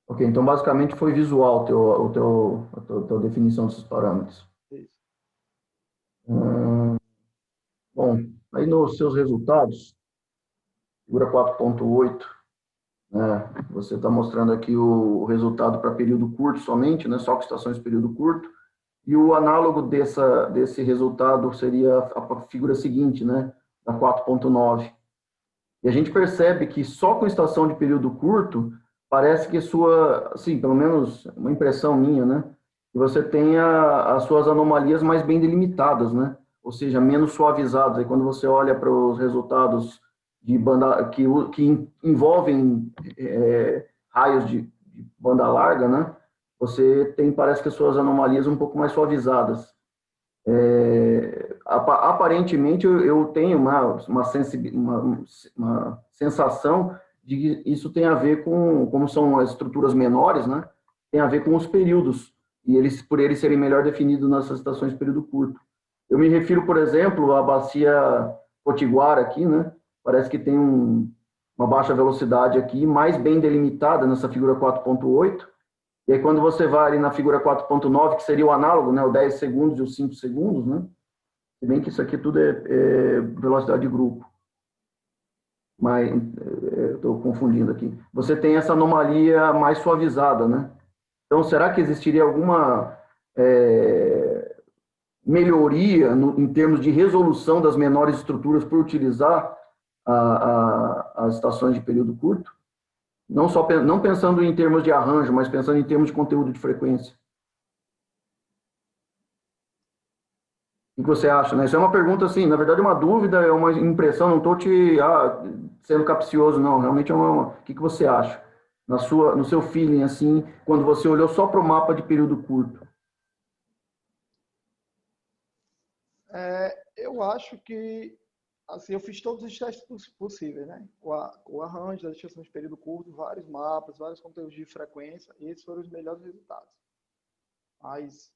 Ok, então basicamente foi visual a tua definição desses parâmetros. Isso. Bom, aí nos seus resultados, figura 4.8, né, você está mostrando aqui o resultado para período curto somente, né, só com estações de período curto, e o análogo desse resultado seria a figura seguinte, né, da 4.9. E a gente percebe que só com estação de período curto, parece que assim, pelo menos uma impressão minha, né, que você tenha as suas anomalias mais bem delimitadas, né, ou seja, menos suavizadas. Aí quando você olha para os resultados de banda que envolvem raios de banda larga, né, você parece que as suas anomalias um pouco mais suavizadas. Aparentemente eu tenho uma sensação de que isso tem a ver com, como são as estruturas menores, né? Tem a ver com os períodos, e por eles serem melhor definidos nessas estações de período curto. Eu me refiro, por exemplo, à bacia potiguara aqui, né? Parece que tem uma baixa velocidade aqui, mais bem delimitada nessa figura 4.8, e aí quando você vai ali na figura 4.9, que seria o análogo, né? O 10 segundos e os 5 segundos, né? Se bem que isso aqui tudo é velocidade de grupo. Mas eu estou confundindo aqui. Você tem essa anomalia mais suavizada, né? Então, será que existiria alguma melhoria em termos de resolução das menores estruturas por utilizar as estações de período curto? Não pensando em termos de arranjo, mas pensando em termos de conteúdo de frequência. O que você acha, né? Isso é uma pergunta, assim, na verdade, uma dúvida, é uma impressão, não estou sendo capcioso, não. Realmente é uma. O que você acha? No seu feeling, assim, quando você olhou só para o mapa de período curto. Eu acho que, assim, eu fiz todos os testes possíveis, né? O arranjo das estações de período curto, vários mapas, vários conteúdos de frequência, e esses foram os melhores resultados. Mas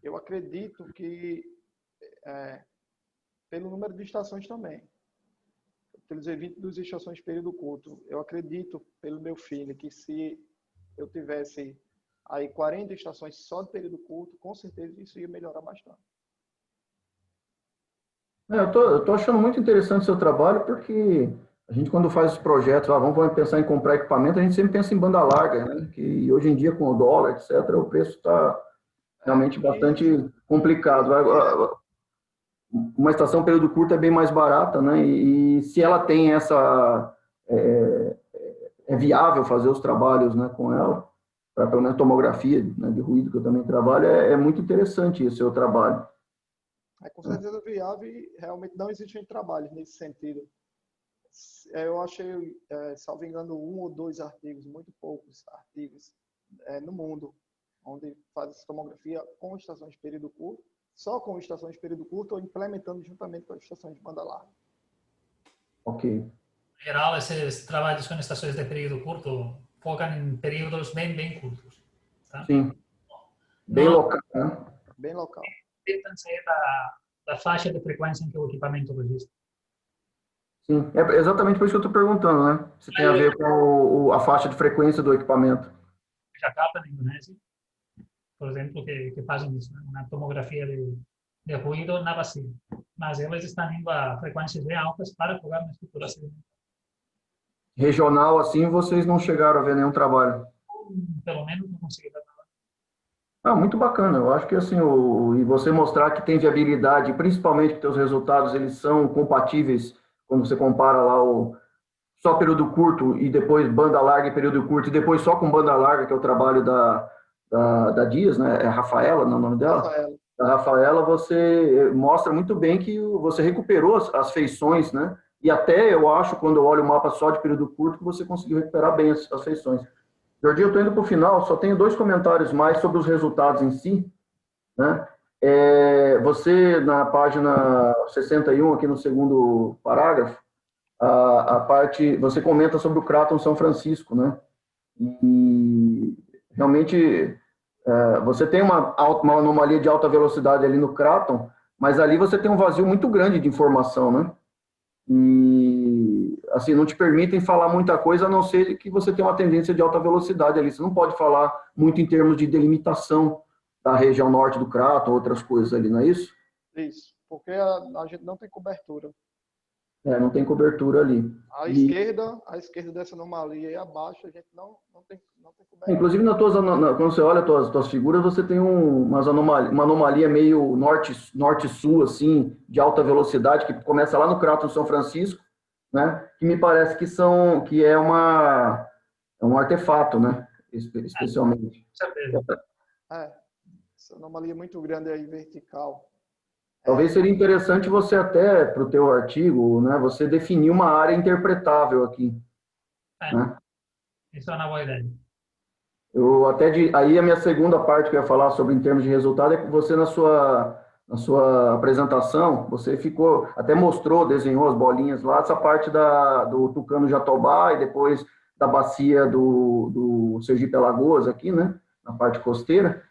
eu acredito que, pelo número de estações também, utilizei 22 estações de período curto. Eu acredito, pelo meu feeling, que se eu tivesse aí 40 estações só de período curto, com certeza isso ia melhorar bastante. Eu tô achando muito interessante o seu trabalho, porque a gente, quando faz os projetos, vamos pensar em comprar equipamento, a gente sempre pensa em banda larga, né? Que hoje em dia, com o dólar, etc., o preço está realmente bastante complicado. Uma estação período curto é bem mais barata, né? E se ela tem é, é viável fazer os trabalhos, né, com ela, para pelo menos tomografia, né, de ruído, que eu também trabalho, é muito interessante esse seu trabalho. Com certeza viável e realmente não existem trabalhos nesse sentido. Eu achei, salvo engano, 1 ou 2 artigos, muito poucos artigos no mundo, onde faz essa tomografia com estações de período curto, só com estações de período curto ou implementando juntamente com as estações de banda larga. Ok. Em geral, esses trabalhos com estações de período curto focam em períodos bem curtos. Tá? Sim. Bem Não local, né? Bem local. tentam sair da faixa de frequência em que o equipamento registra. Sim, é exatamente por isso que eu estou perguntando, né? Se tem a ver com a faixa de frequência do equipamento. Jakarta, na Indonésia, por exemplo, que fazem isso, né? Uma tomografia de ruído na bacia. Mas eles estão indo a frequências bem altas para cobrar uma estrutura sedimentar. Regional, assim, vocês não chegaram a ver nenhum trabalho. Pelo menos não consegui ver nada. Muito bacana. Eu acho que assim, e você mostrar que tem viabilidade, principalmente que teus resultados eles são compatíveis quando você compara lá o só período curto e depois banda larga e período curto e depois só com banda larga, que é o trabalho da Dias, né? É Rafaela, não é o nome dela? Rafaela. Da Rafaela, você mostra muito bem que você recuperou as feições, né? E até eu acho, quando eu olho o mapa só de período curto, que você conseguiu recuperar bem as feições. Jorginho, eu estou indo para o final, só tenho 2 comentários mais sobre os resultados em si, né? Você, na página 61, aqui no segundo parágrafo, a parte, você comenta sobre o Craton São Francisco, né? E realmente você tem uma anomalia de alta velocidade ali no Craton, mas ali você tem um vazio muito grande de informação, né? E, assim, não te permitem falar muita coisa, a não ser que você tenha uma tendência de alta velocidade ali. Você não pode falar muito em termos de delimitação da região norte do Crato, outras coisas ali, não é isso? Isso, porque a gente não tem cobertura. Não tem cobertura ali. À esquerda dessa anomalia e abaixo, a gente não tem cobertura. Inclusive, quando você olha as tuas figuras, você tem uma anomalia meio norte-sul, assim, de alta velocidade, que começa lá no Crato São Francisco, né? Que me parece que é um artefato, né? Especialmente. Essa anomalia é muito grande aí, vertical. Talvez seria interessante você até, para o teu artigo, né, você definir uma área interpretável aqui. Né? Isso é uma boa ideia. Aí a minha segunda parte que eu ia falar sobre em termos de resultado é que você na sua apresentação, você até mostrou, desenhou as bolinhas lá, essa parte do Tucano Jatobá e depois da bacia do Sergipe Alagoas aqui, né, na parte costeira.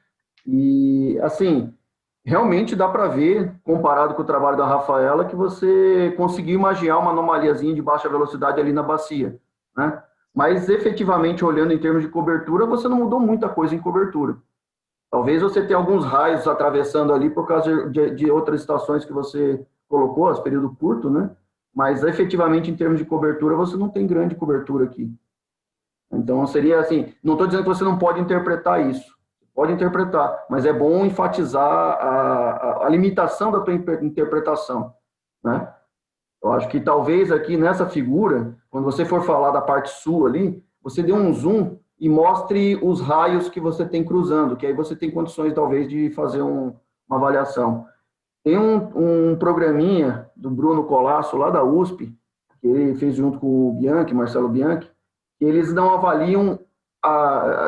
E, assim, realmente dá para ver, comparado com o trabalho da Rafaela, que você conseguiu imaginar uma anomaliazinha de baixa velocidade ali na bacia, né? Mas, efetivamente, olhando em termos de cobertura, você não mudou muita coisa em cobertura. Talvez você tenha alguns raios atravessando ali por causa de outras estações que você colocou, as período curto, né? Mas, efetivamente, em termos de cobertura, você não tem grande cobertura aqui. Então, seria assim, não estou dizendo que você não pode interpretar isso. Pode interpretar, mas é bom enfatizar a limitação da tua interpretação, né? Eu acho que talvez aqui nessa figura, quando você for falar da parte sul ali, você dê um zoom e mostre os raios que você tem cruzando, que aí você tem condições talvez de fazer uma avaliação. Tem um programinha do Bruno Colasso, lá da USP, que ele fez junto com o Bianchi, Marcelo Bianchi, que eles não avaliam,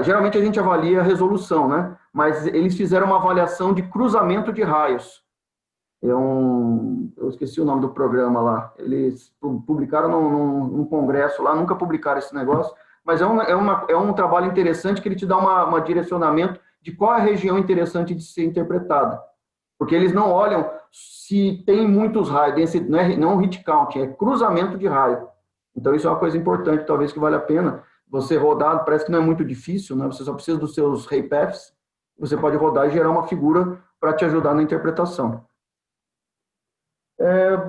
geralmente a gente avalia a resolução, né? Mas eles fizeram uma avaliação de cruzamento de raios. Eu esqueci o nome do programa lá. Eles publicaram num congresso lá, nunca publicaram esse negócio, mas é um trabalho interessante que ele te dá um direcionamento de qual é a região interessante de ser interpretada. Porque eles não olham se tem muitos raios, não é um hit count, é cruzamento de raio. Então, isso é uma coisa importante, talvez que vale a pena você rodar, parece que não é muito difícil, né? Você só precisa dos seus ray paths, você pode rodar e gerar uma figura para te ajudar na interpretação.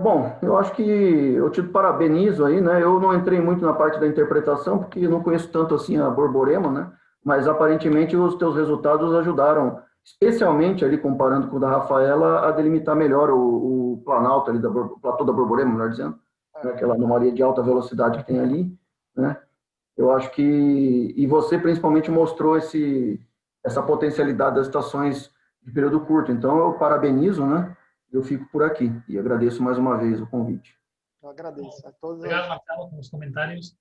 Bom, eu acho que eu te parabenizo aí, né? Eu não entrei muito na parte da interpretação, porque eu não conheço tanto assim a Borborema, né? Mas aparentemente os teus resultados ajudaram, especialmente ali comparando com o da Rafaela, a delimitar melhor o planalto ali, o platô da Borborema, melhor dizendo, né? Aquela anomalia de alta velocidade que tem ali, né? Eu acho que, e você principalmente mostrou essa potencialidade das estações de período curto. Então eu parabenizo, né? Eu fico por aqui e agradeço mais uma vez o convite. Eu agradeço a todos. Obrigado, Marcelo, pelos comentários.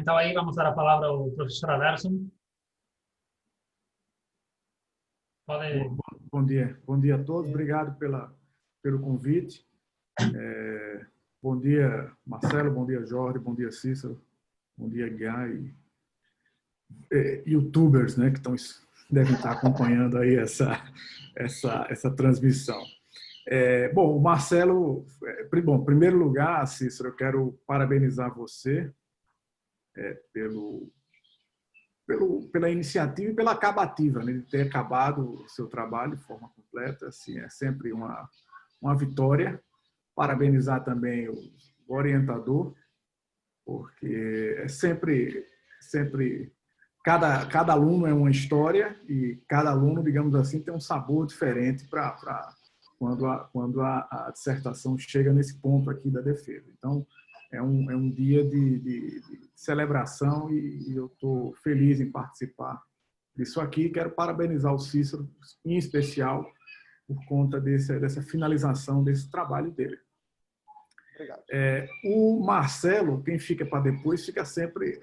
Então, aí vamos dar a palavra ao professor Aderson. Pode... Bom dia a todos. Obrigado pelo convite. Bom dia, Marcelo. Bom dia, Jorge. Bom dia, Cícero. Bom dia, Guiá e youtubers, né, que devem estar acompanhando aí essa transmissão. Bom, o Marcelo, em primeiro lugar, Cícero, eu quero parabenizar você pela iniciativa e pela acabativa, né, de ter acabado o seu trabalho de forma completa. Assim, é sempre uma vitória. Parabenizar também o orientador, porque é sempre cada aluno é uma história e cada aluno, digamos assim, tem um sabor diferente para quando a dissertação chega nesse ponto aqui da defesa. Então, é um dia de celebração e eu estou feliz em participar disso aqui. Quero parabenizar o Cícero, em especial, por conta dessa finalização desse trabalho dele. Obrigado. O Marcelo, quem fica para depois, fica sempre...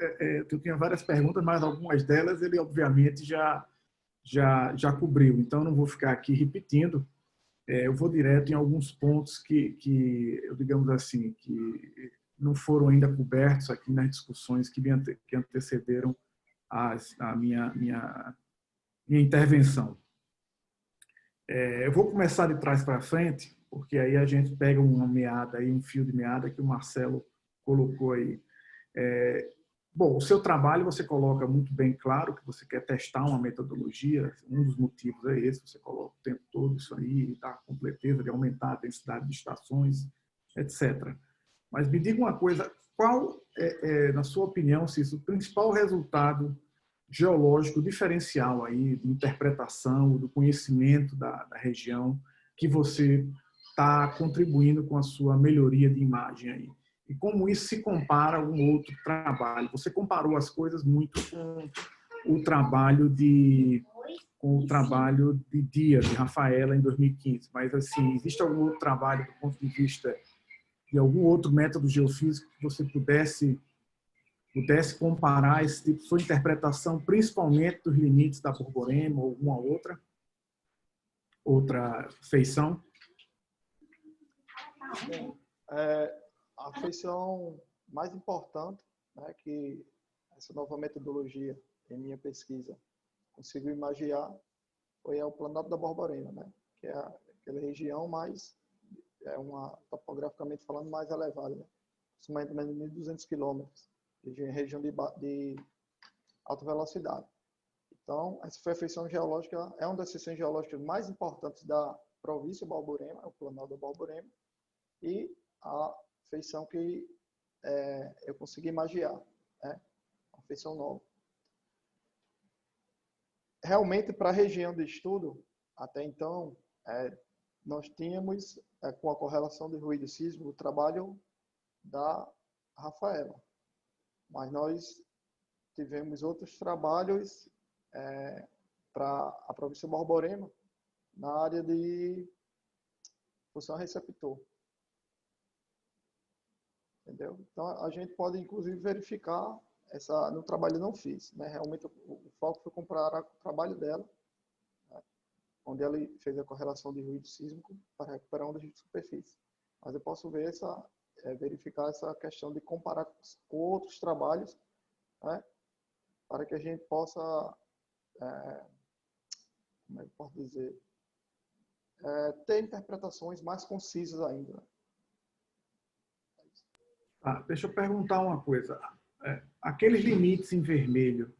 eu tinha várias perguntas, mas algumas delas ele, obviamente, já cobriu. Então, não vou ficar aqui repetindo. Eu vou direto em alguns pontos que eu, digamos assim, que não foram ainda cobertos aqui nas discussões que antecederam a minha intervenção. Eu vou começar de trás para frente, porque aí a gente pega uma meada, aí, um fio de meada que o Marcelo colocou aí. Bom, o seu trabalho você coloca muito bem claro que você quer testar uma metodologia, um dos motivos é esse, você coloca o tempo todo isso aí, dá a completeza de aumentar a densidade de estações, etc. Mas me diga uma coisa, qual na sua opinião, Cícero, o principal resultado geológico diferencial aí, de interpretação, do conhecimento da região que você está contribuindo com a sua melhoria de imagem aí? E como isso se compara a um outro trabalho? Você comparou as coisas muito com o trabalho de Dias, de Rafaela, em 2015. Mas, assim, existe algum outro trabalho do ponto de vista de algum outro método geofísico que você pudesse comparar esse tipo de sua interpretação, principalmente dos limites da Borborema ou alguma outra feição? Bem, a feição mais importante, né, que essa nova metodologia em minha pesquisa conseguiu imaginar foi o Planalto da Borborema, né, que é aquela região mais, topograficamente falando, mais elevada, né, aproximadamente 1.200 quilômetros, região de alta velocidade. Então, essa foi a feição geológica, é uma das feições geológicas mais importantes da província Borborema, é o Planalto da Borborema, e a feição que eu consegui imaginar, né? Uma feição nova. Realmente, para a região de estudo, até então, nós tínhamos, com a correlação de ruído sísmico, o trabalho da Rafaela. Mas nós tivemos outros trabalhos para a província Borborema, na área de função receptor. Entendeu? Então, a gente pode, inclusive, verificar no trabalho eu não fiz, né? Realmente, o foco foi comparar o trabalho dela, né? Onde ela fez a correlação de ruído sísmico para recuperar ondas de superfície. Mas eu posso ver verificar essa questão de comparar com outros trabalhos, né? Para que a gente possa, como é que eu posso dizer, ter interpretações mais concisas ainda. Deixa eu perguntar uma coisa. Aqueles limites em vermelho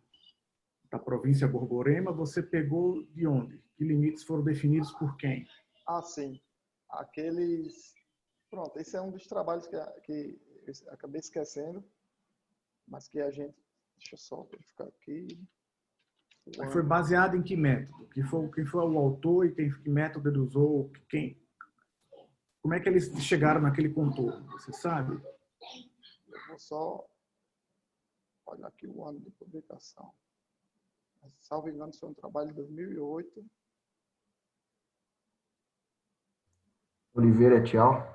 da província Borborema, você pegou de onde? Que limites foram definidos por quem? Sim. Pronto, esse é um dos trabalhos que eu acabei esquecendo, mas que a gente... Deixa eu só verificar aqui. Foi baseado em que método? Quem foi o autor e que método ele usou? Como é que eles chegaram naquele contorno? Você sabe? Eu vou só olhar aqui o ano de publicação. Mas, salvo engano, foi um trabalho de 2008. Oliveira et al.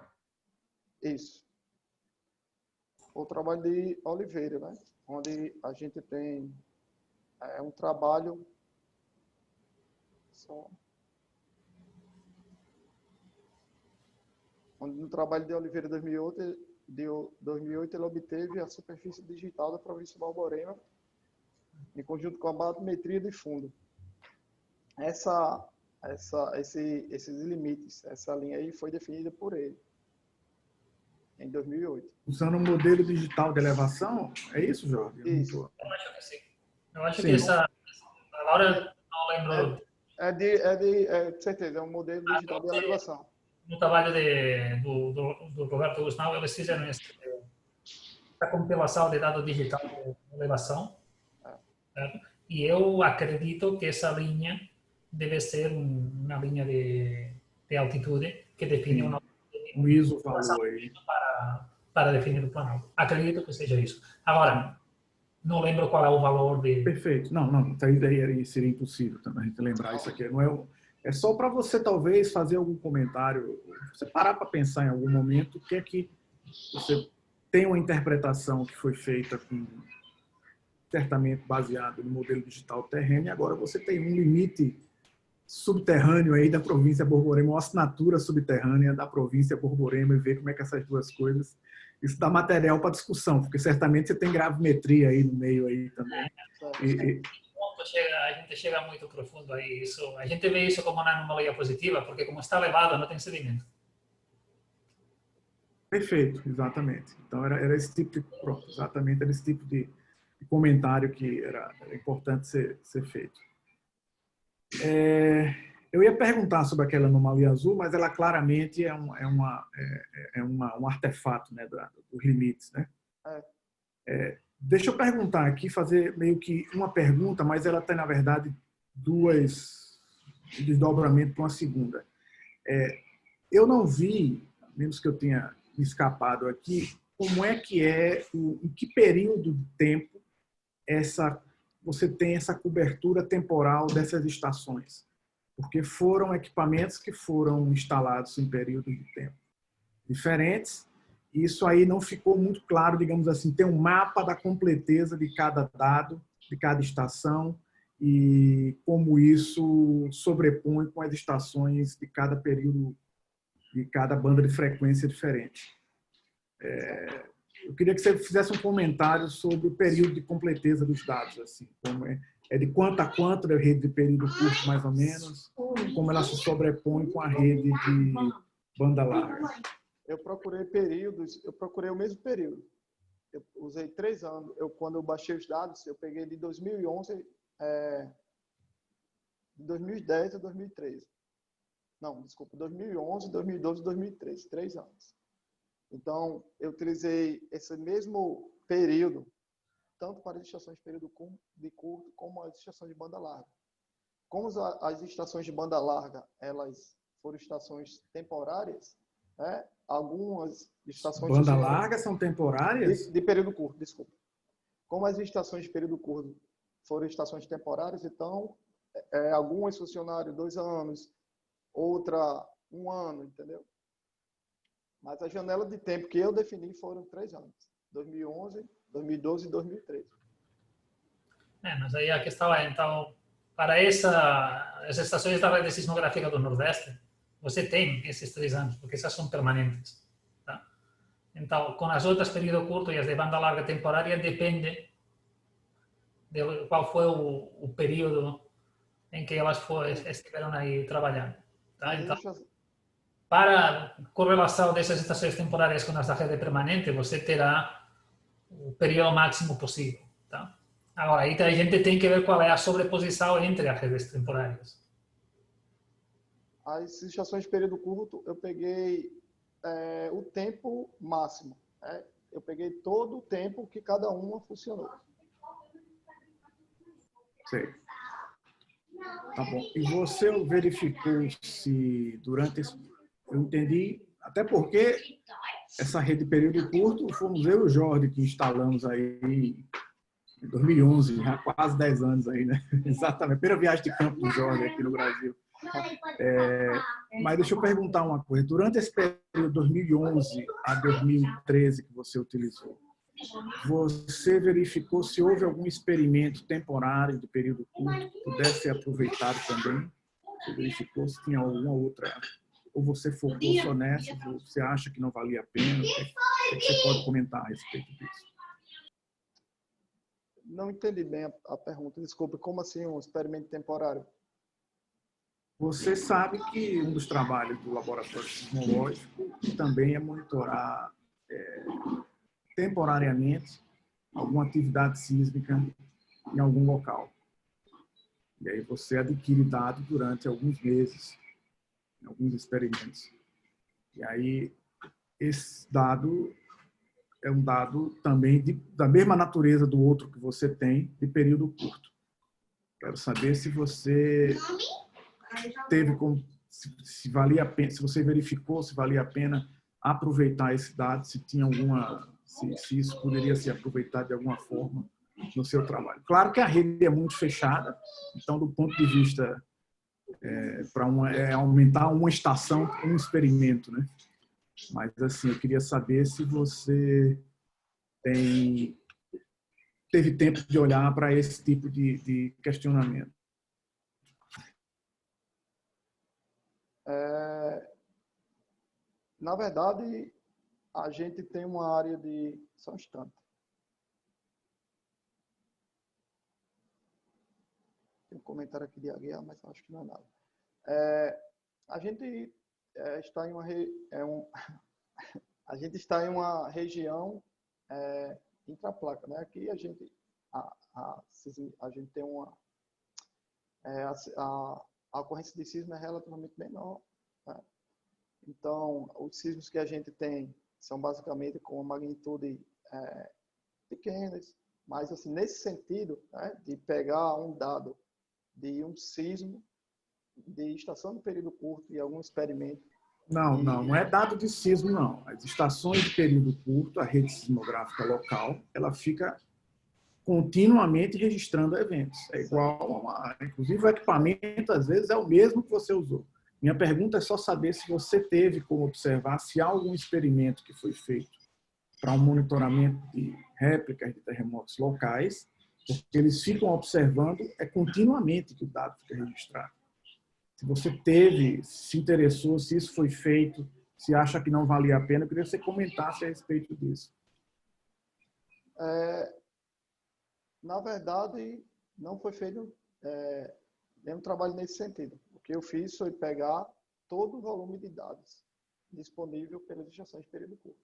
Isso. O trabalho de Oliveira, né? Onde a gente tem um trabalho onde no trabalho de Oliveira 2008 ele obteve a superfície digital da província de Borborema em conjunto com a batimetria de fundo. Esses limites, essa linha aí foi definida por ele em 2008. Usando um modelo digital de elevação? É isso, Jorge? Isso. Eu acho que sim. Eu acho que essa... Agora não lembro... De certeza, é um modelo digital de elevação. No trabalho do Roberto Gustavo, eles fizeram essa compilação de dados digital de elevação. Certo? E eu acredito que essa linha deve ser uma linha de altitude que define um ISO valor aí para definir o plano. Acredito que seja isso. Agora, não lembro qual é o valor de... Perfeito. Não, daí seria impossível também a gente lembrar isso aqui. Não é só para você, talvez, fazer algum comentário, você parar para pensar em algum momento o que é que você tem uma interpretação que foi feita certamente baseado no modelo digital terreno, e agora você tem um limite subterrâneo aí da província Borborema, uma assinatura subterrânea da província Borborema, e ver como é que essas duas coisas... Isso dá material para discussão, porque certamente você tem gravimetria aí no meio aí também. A gente chega muito profundo aí. A gente vê isso como uma anomalia positiva, porque como está elevado, não tem sedimento. Perfeito, exatamente. Então era esse tipo de... Pronto, exatamente, era esse tipo de comentário que era importante ser feito. Eu ia perguntar sobre aquela anomalia azul, mas ela claramente é um artefato, né, dos limites, né? Deixa eu perguntar aqui, fazer meio que uma pergunta, mas ela tem, na verdade, duas desdobramentos para uma segunda. Eu não vi, a menos que eu tenha me escapado aqui, como é que em que período de tempo você tem essa cobertura temporal dessas estações, porque foram equipamentos que foram instalados em períodos de tempo diferentes, e isso aí não ficou muito claro, digamos assim, tem um mapa da completeza de cada dado, de cada estação, e como isso sobrepõe com as estações de cada período, de cada banda de frequência diferente. Eu queria que você fizesse um comentário sobre o período de completeza dos dados, assim, como é de quanto a quanto da rede de período curto, mais ou menos, como ela se sobrepõe com a rede de banda larga. Eu procurei períodos, eu procurei o mesmo período. Eu usei 3 anos. Quando eu baixei os dados, eu peguei de 2011, de 2010 a 2013. Não, desculpa, 2011, 2012, 2013, 3 anos. Então, eu utilizei esse mesmo período, tanto para as estações de período de curto, como as estações de banda larga. Como as estações de banda larga, elas foram estações temporárias, né? Algumas estações... Banda larga são temporárias? De período curto, desculpa. Como as estações de período curto foram estações temporárias, então, algumas funcionaram 2 anos, outra 1 ano, entendeu? Mas a janela de tempo que eu defini foram 3 anos. 2011, 2012 e 2013. Mas aí a questão é, então, para as estações da rede sismográfica do Nordeste, você tem esses 3 anos, porque essas são permanentes. Tá? Então, com as outras período curto e as de banda larga temporária, depende de qual foi o período em que elas estiveram aí trabalhando. Tá? Então, para correlação dessas estações temporárias com as da rede permanente, você terá o período máximo possível. Tá? Agora, aí a gente tem que ver qual é a sobreposição entre as redes temporárias. As estações de período curto, eu peguei o tempo máximo. Eu peguei todo o tempo que cada uma funcionou. Sei. Tá bom. E você verificou se durante esse... Eu entendi, até porque essa rede de período curto fomos eu e o Jorge que instalamos aí em 2011, já há quase 10 anos aí, né? Exatamente. A primeira viagem de campo do Jorge aqui no Brasil. Mas deixa eu perguntar uma coisa. Durante esse período 2011 a 2013 que você utilizou, você verificou se houve algum experimento temporário de período curto que pudesse ser aproveitado também? Você verificou se tinha alguma outra... Ou você focou só nessa? Ou você acha que não valia a pena? O que você pode comentar a respeito disso? Não entendi bem a pergunta. Desculpe, como assim um experimento temporário? Você sabe que um dos trabalhos do laboratório sismológico também é monitorar temporariamente alguma atividade sísmica em algum local. E aí você adquire dados durante alguns meses, em alguns experimentos. E aí esse dado é um dado também da mesma natureza do outro que você tem, de período curto. Quero saber se você teve se valia a pena, se você verificou se valia a pena aproveitar esse dado, se tinha se isso poderia ser aproveitado de alguma forma no seu trabalho. Claro que a rede é muito fechada, então do ponto de vista para aumentar uma estação, um experimento, né? Mas assim, eu queria saber se você teve tempo de olhar para esse tipo de questionamento. Na verdade, a gente tem uma área de... Só um instante. Tem um comentário aqui de Aguiar, mas acho que não é nada. A gente está em a gente está em uma região intraplaca, né? Aqui a gente tem uma a ocorrência de sismo é relativamente menor, né? Então, os sismos que a gente tem são basicamente com magnitude pequenas, mas assim, nesse sentido, né, de pegar um dado de um sismo de estação de período curto e algum experimento. Não é dado de sismo, não. As estações de período curto, a rede sismográfica local, ela fica continuamente registrando eventos. É igual inclusive o equipamento, às vezes, é o mesmo que você usou. Minha pergunta é só saber se você teve como observar se há algum experimento que foi feito para um monitoramento de réplicas de terremotos locais, porque eles ficam observando continuamente que o dado fica registrado. Se você se interessou, se isso foi feito, se acha que não valia a pena, eu queria que você comentasse a respeito disso. Na verdade, não foi feito nenhum trabalho nesse sentido. O que eu fiz foi pegar todo o volume de dados disponível pelas estações de período curto.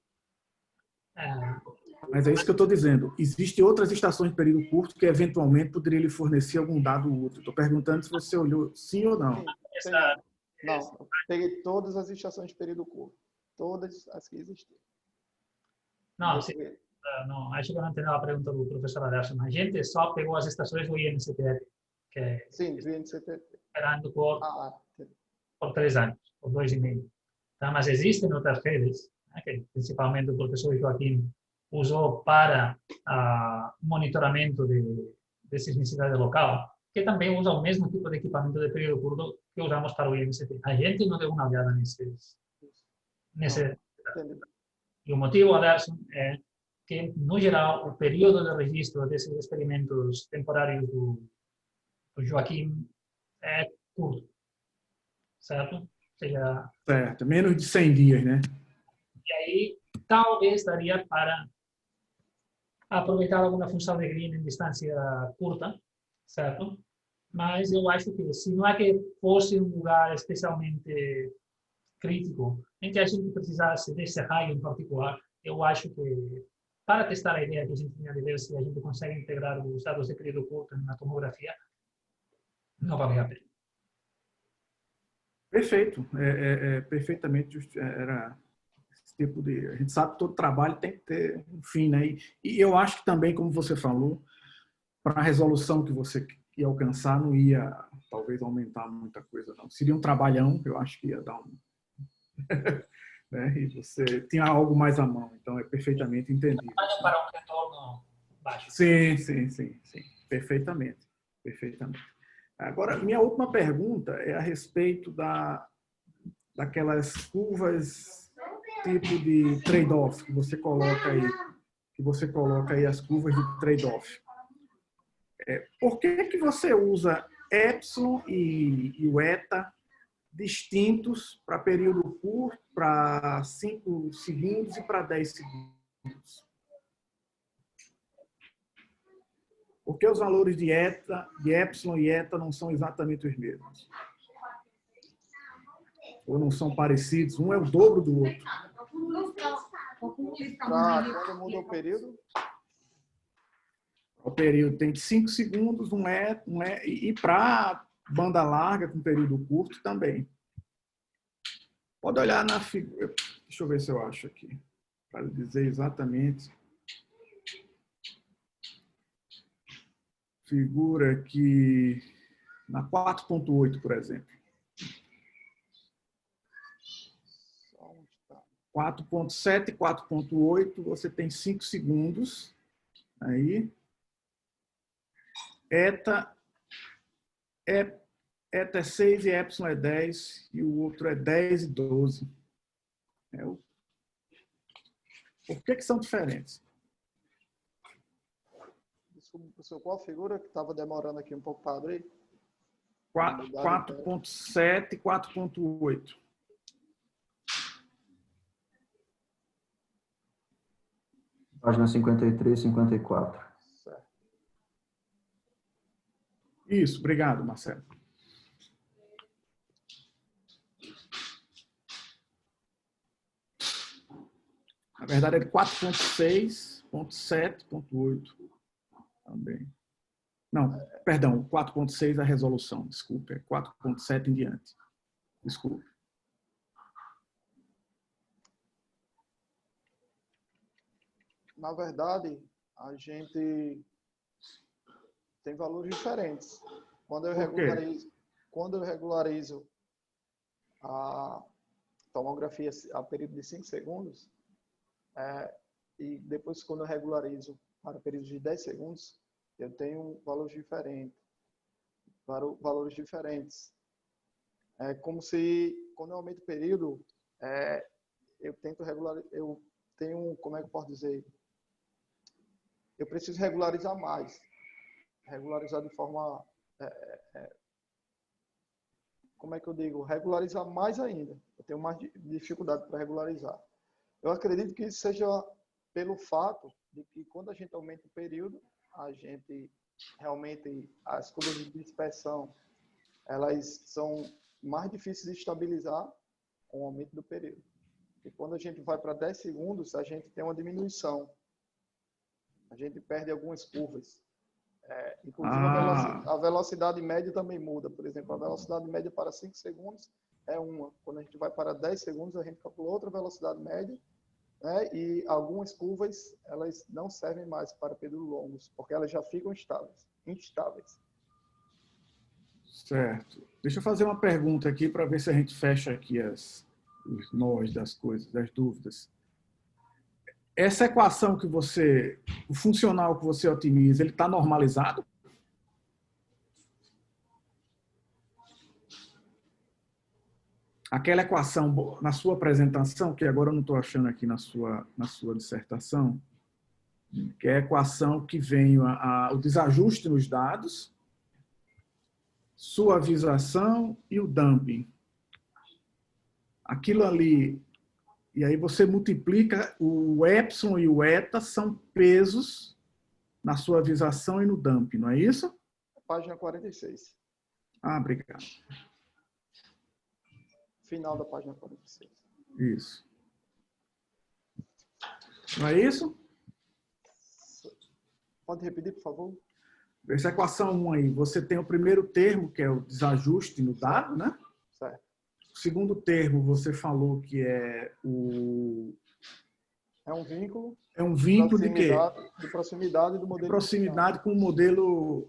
Mas é isso que eu estou dizendo. Existem outras estações de período curto que, eventualmente, poderiam lhe fornecer algum dado útil. Estou perguntando se você olhou sim ou não. Sim, não, eu peguei todas as estações de período curto. Todas as que existiam. Não, sim. Não, acho que eu não entendi a pergunta do professor Adelson. A gente só pegou as estações do INCTF, que sim, do INCTF. Esperando por 3 anos, por 2,5. Tá? Mas existem outras redes, né, que principalmente o professor Joaquim usou para monitoramento de sismicidade local, que também usa o mesmo tipo de equipamento de período curto que usamos para o INCT. A gente não deu uma olhada nesse Entendi. E o motivo, Aderson, é que, no geral, o período de registro desses experimentos temporários do Joaquim é curto, certo? Ou seja, Certo, menos de 100 dias, né? e aí talvez daria para aproveitar alguma função de green em distância curta, certo? Mas eu acho que, se não é que fosse um lugar especialmente crítico, em que a gente precisasse desse raio em particular, eu acho que, para testar a ideia que a gente tinha de ver se a gente consegue integrar os dados de período curto na tomografia, não vale a pena. Perfeito, perfeitamente justo. Era esse tipo de... A gente sabe que todo trabalho tem que ter um fim, né? E eu acho que também, como você falou, para a resolução que você ia alcançar, não ia, talvez, aumentar muita coisa, não. Seria um trabalhão, eu acho que ia dar um... né? E você tinha algo mais à mão, então é perfeitamente entendido. Para um retorno baixo. Sim, sim, sim, sim. Perfeitamente, perfeitamente. Agora, minha última pergunta é a respeito daquelas curvas tipo de trade-off que você coloca aí as curvas de trade-off. Por que você usa epsilon e o eta distintos para período curto, para 5 segundos e para 10 segundos? Por que os valores de epsilon e eta não são exatamente os mesmos? Ou não são parecidos? Um é o dobro do outro. Para quando muda o período? O período tem 5 segundos, e para banda larga com período curto também. Pode olhar na figura. Deixa eu ver se eu acho aqui, para dizer exatamente. Figura aqui na 4.8, por exemplo. 4.7 e 4.8, você tem 5 segundos. Aí. Eta é 6 e epsilon é 10, e o outro é 10 e 12. Por que são diferentes? Professor, qual figura que estava demorando aqui um pouco para abrir? 4.7 e 4.8. Página 53 e 54. Certo. Isso, obrigado, Marcelo. Na verdade, é 4.6.7.8 também. Não, perdão, 4.6 a resolução, desculpe, é 4.7 em diante. Desculpe. Na verdade, a gente tem valores diferentes. Quando eu regularizo a tomografia a período de 5 segundos, e depois quando eu regularizo para período de 10 segundos, eu tenho valores diferentes. É como se, quando eu aumento o período, eu tento regularizar, eu tenho, como é que eu posso dizer? Eu preciso regularizar mais. Regularizar de forma... como é que eu digo? Regularizar mais ainda. Eu tenho mais dificuldade para regularizar. Eu acredito que isso seja pelo fato de que quando a gente aumenta o período, a gente realmente, as curvas de dispersão, elas são mais difíceis de estabilizar com o aumento do período. E quando a gente vai para 10 segundos, a gente tem uma diminuição. A gente perde algumas curvas. Inclusive, a velocidade média também muda. Por exemplo, a velocidade média para 5 segundos é uma. Quando a gente vai para 10 segundos, a gente calcula outra velocidade média, né? E algumas curvas, elas não servem mais para períodos longos, porque elas já ficam instáveis. Certo. Deixa eu fazer uma pergunta aqui para ver se a gente fecha aqui os nós das coisas, das dúvidas. Essa equação que o funcional que você otimiza, ele está normalizado? aquela equação na sua apresentação, que agora eu não estou achando aqui na sua dissertação, que é a equação que vem o desajuste nos dados, suavização e o dumping. Aquilo ali, e aí você multiplica, o epsilon e o eta são pesos na suavização e no dumping, não é isso? Página 46. Ah, obrigado. Final da página 46. Isso. Não é isso? Pode repetir, por favor? Essa equação 1 aí, você tem o primeiro termo, que é o desajuste no dado, né? Certo. O segundo termo, você falou que é o... É um vínculo. É um vínculo de quê? De proximidade do modelo de proximidade com o modelo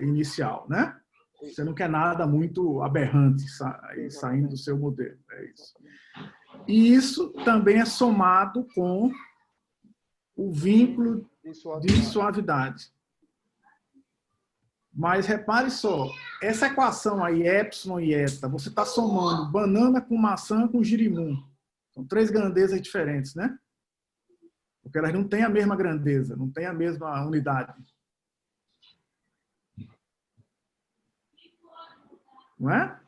inicial, né? Você não quer nada muito aberrante saindo do seu modelo. É isso. E isso também é somado com o vínculo de suavidade. Mas repare só, essa equação aí, epsilon e eta, você está somando banana com maçã com girimum. São três grandezas diferentes, né? Porque elas não têm a mesma grandeza, não têm a mesma unidade. Não é?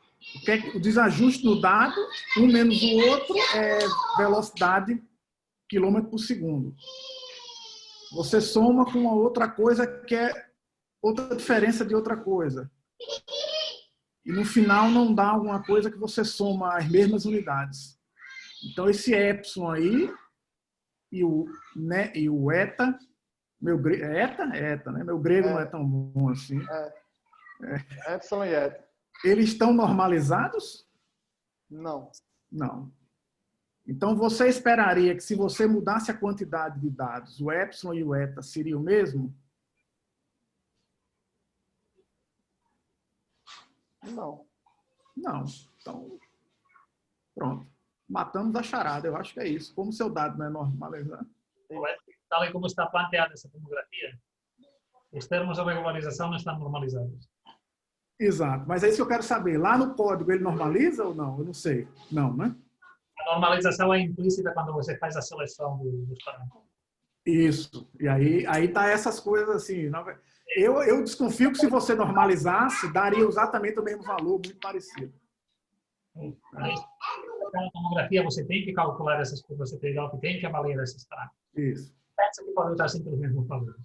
O desajuste no dado, um menos o outro, é velocidade quilômetro por segundo. Você soma com uma outra coisa que é outra diferença de outra coisa. E no final não dá alguma coisa que você soma as mesmas unidades. Então esse epsilon aí e o eta, eta, né? Meu grego não é tão bom assim. Epsilon e eta. Eles estão normalizados? Não. Não. Então você esperaria que se você mudasse a quantidade de dados, o epsilon e o eta seria o mesmo? Não. Não. Então, pronto. Matamos a charada, eu acho que é isso. Como seu dado não é normalizado. Tal e como está planteada essa tomografia, os termos de regularização não estão normalizados. Exato. Mas é isso que eu quero saber. Lá no código ele normaliza ou não? Eu não sei. Não, né? A normalização é implícita quando você faz a seleção dos parâmetros. Isso. E aí tá essas coisas assim. Eu desconfio que se você normalizasse, daria exatamente o mesmo valor, muito parecido. Na tomografia você tem que calcular essas coisas, você tem que avaliar esses parâmetros. Isso. Pensa que pode estar sempre os mesmos valores.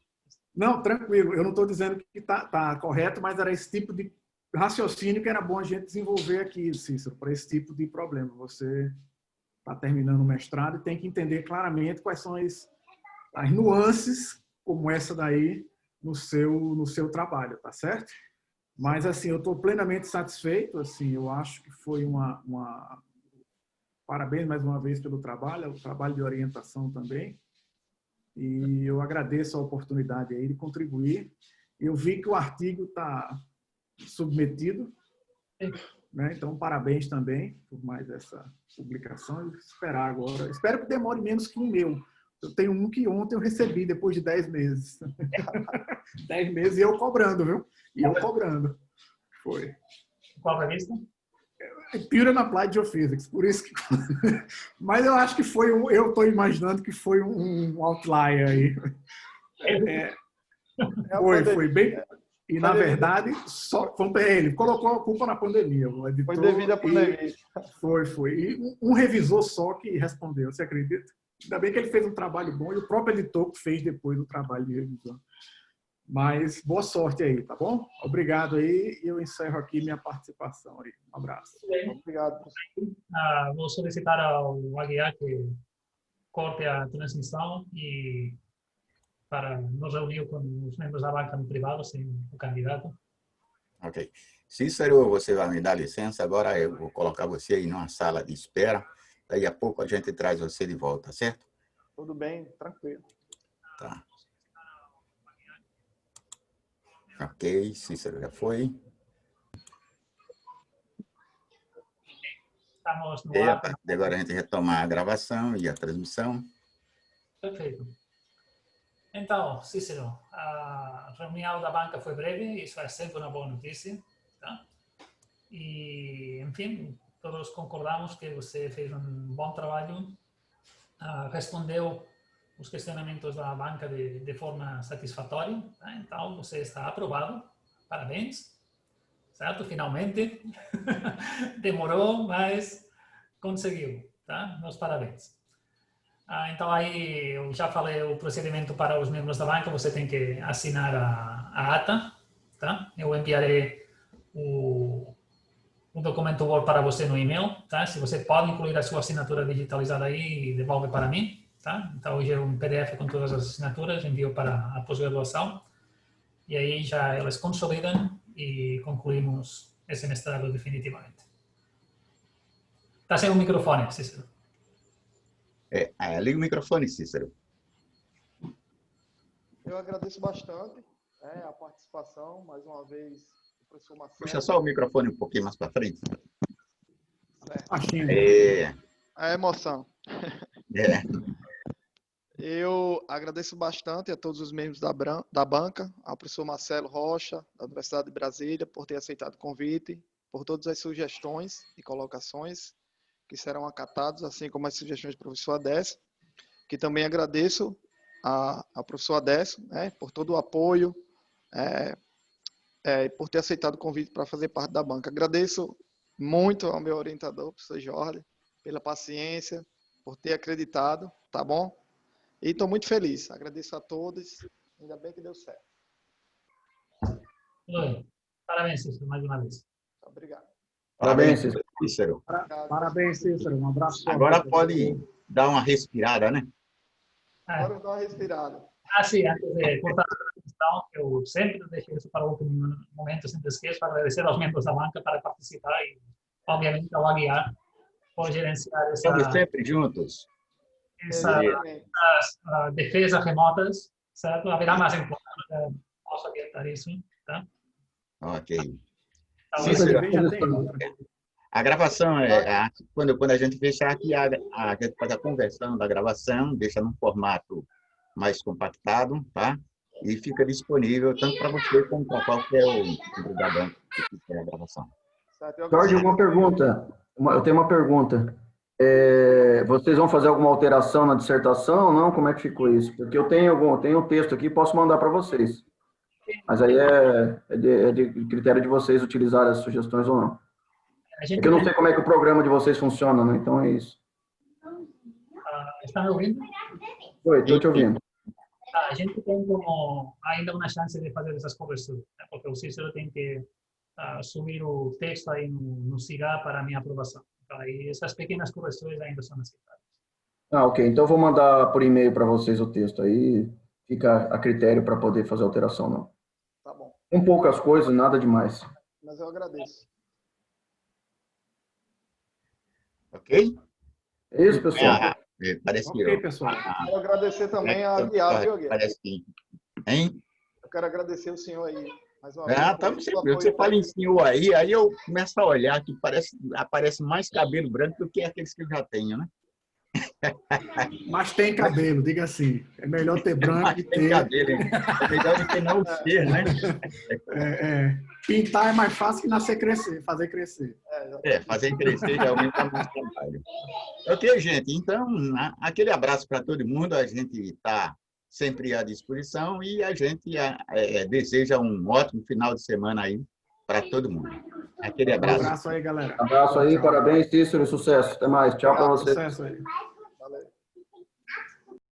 Não, tranquilo. Eu não estou dizendo que está correto, mas era esse tipo de raciocínio que era bom a gente desenvolver aqui, Cícero, para esse tipo de problema. Você está terminando o mestrado e tem que entender claramente quais são as nuances, como essa daí, no seu trabalho, tá certo? Mas, assim, eu estou plenamente satisfeito, assim, eu acho que foi Parabéns mais uma vez pelo trabalho, o trabalho de orientação também. E eu agradeço a oportunidade aí de contribuir. Eu vi que o artigo está submetido, né? Então, parabéns também por mais essa publicação. E esperar agora. Espero que demore menos que o meu. Eu tenho um que ontem eu recebi, depois de 10 meses. 10 meses e eu cobrando, viu? E eu cobrando. Foi. Qual revista? Pure and Applied Geophysics, por isso que... Mas eu acho que foi eu estou imaginando que foi um outlier aí. Foi bem... E, na verdade, só ele colocou a culpa na pandemia. O editor, foi devido à pandemia. Foi. E um revisor só que respondeu, você acredita? Ainda bem que ele fez um trabalho bom e o próprio editor que fez depois o trabalho de revisão. Mas boa sorte aí, tá bom? Obrigado aí e eu encerro aqui minha participação aí. Um abraço. Obrigado. Vou solicitar ao Aguiar que corte a transmissão e para nos reunir com os membros da banca no privado, sem o candidato. Ok. Cícero, você vai me dar licença, agora eu vou colocar você aí numa sala de espera, daí a pouco a gente traz você de volta, certo? Tudo bem, tranquilo. Tá. Ok, Cícero já foi. Estamos no E a ar. partir de agora a gente retomar a gravação e a transmissão. Perfeito. Então, Cícero, a reunião da banca foi breve, isso é sempre uma boa notícia. Tá? E, enfim, todos concordamos que você fez um bom trabalho, respondeu os questionamentos da banca de forma satisfatória, tá? Então você está aprovado, parabéns, certo? Finalmente, demorou, mas conseguiu, tá? Meus parabéns. Então aí eu já falei o procedimento para os membros da banca, você tem que assinar a ata, tá? Eu enviarei o documento Word para você no e-mail, tá? Se você pode incluir a sua assinatura digitalizada aí, devolve para mim, tá? Então hoje é um PDF com todas as assinaturas, envio para a pós-graduação e aí já elas consolidam e concluímos esse mestrado definitivamente. Está sem o microfone, Cícero. Liga o microfone, Cícero. Eu agradeço bastante a participação, mais uma vez, do professor Marcelo. Puxa só o microfone um pouquinho mais para frente. Certo. A emoção. Eu agradeço bastante a todos os membros da banca, ao professor Marcelo Rocha, da Universidade de Brasília, por ter aceitado o convite, por todas as sugestões e colocações que serão acatados, assim como as sugestões do professor Adécio, que também agradeço ao professor Adécio, por todo o apoio, por ter aceitado o convite para fazer parte da banca. Agradeço muito ao meu orientador, o professor Jorge, pela paciência, por ter acreditado, tá bom? E estou muito feliz. Agradeço a todos, ainda bem que deu certo. Oi. Parabéns, Cícero, mais uma vez. Obrigado. Parabéns, Cícero. Parabéns, Cícero. Um abraço. Agora pode dar uma respirada, né? Agora eu dou uma respirada. Sim, antes de cortar a questão, eu sempre deixo isso para o último momento, sempre esqueço, para agradecer aos membros da banca para participar e, obviamente, ao Aguiar por gerenciar Estamos sempre juntos. essas defesas remotas, certo? Haverá mais encontros, posso adiantar isso, tá? Ok. Cícero, a gravação quando a gente fechar aqui, a gente faz a conversão da gravação, deixa num formato mais compactado, tá? E fica disponível tanto para você como para qualquer membro da banca que quiser a gravação. Jorge, uma pergunta. Eu tenho uma pergunta. Vocês vão fazer alguma alteração na dissertação? Não? Como é que ficou isso? Porque eu tenho um texto aqui, posso mandar para vocês. Mas aí é de critério de vocês utilizar as sugestões ou não. É que eu não sei como é que o programa de vocês funciona, né? Então é isso. Está me ouvindo? Oi, estou te ouvindo. A gente tem como ainda uma chance de fazer essas correções, né? Porque o Cícero tem que subir o texto aí no CIGA para a minha aprovação. Então, aí essas pequenas correções ainda são aceitáveis. Ok. Então eu vou mandar por e-mail para vocês o texto aí. Fica a critério para poder fazer alteração, não. Tá bom. Com poucas coisas, nada demais. Mas eu agradeço. Ok? É isso, pessoal. Parece que Ok, pessoal. Quero agradecer também a Aguiar, viu, Aguiar? Parece que... Hein? Eu quero agradecer o senhor aí, mais uma vez. Estamos sempre. Você fala em senhor aí eu começo a olhar que aparece mais cabelo branco do que aqueles que eu já tenho, né? Mas tem cabelo, diga assim. É melhor ter branco que ter. Cabelo, hein? É melhor do que não ter, né? Pintar é mais fácil que fazer crescer. Fazer crescer realmente é muito trabalho. Ok, gente. Então, aquele abraço para todo mundo. A gente está sempre à disposição e a gente deseja um ótimo final de semana aí para todo mundo. Aquele abraço. Um abraço aí, galera. Abraço aí, parabéns, Cícero, sucesso. Até mais. Tchau para você. Sucesso aí.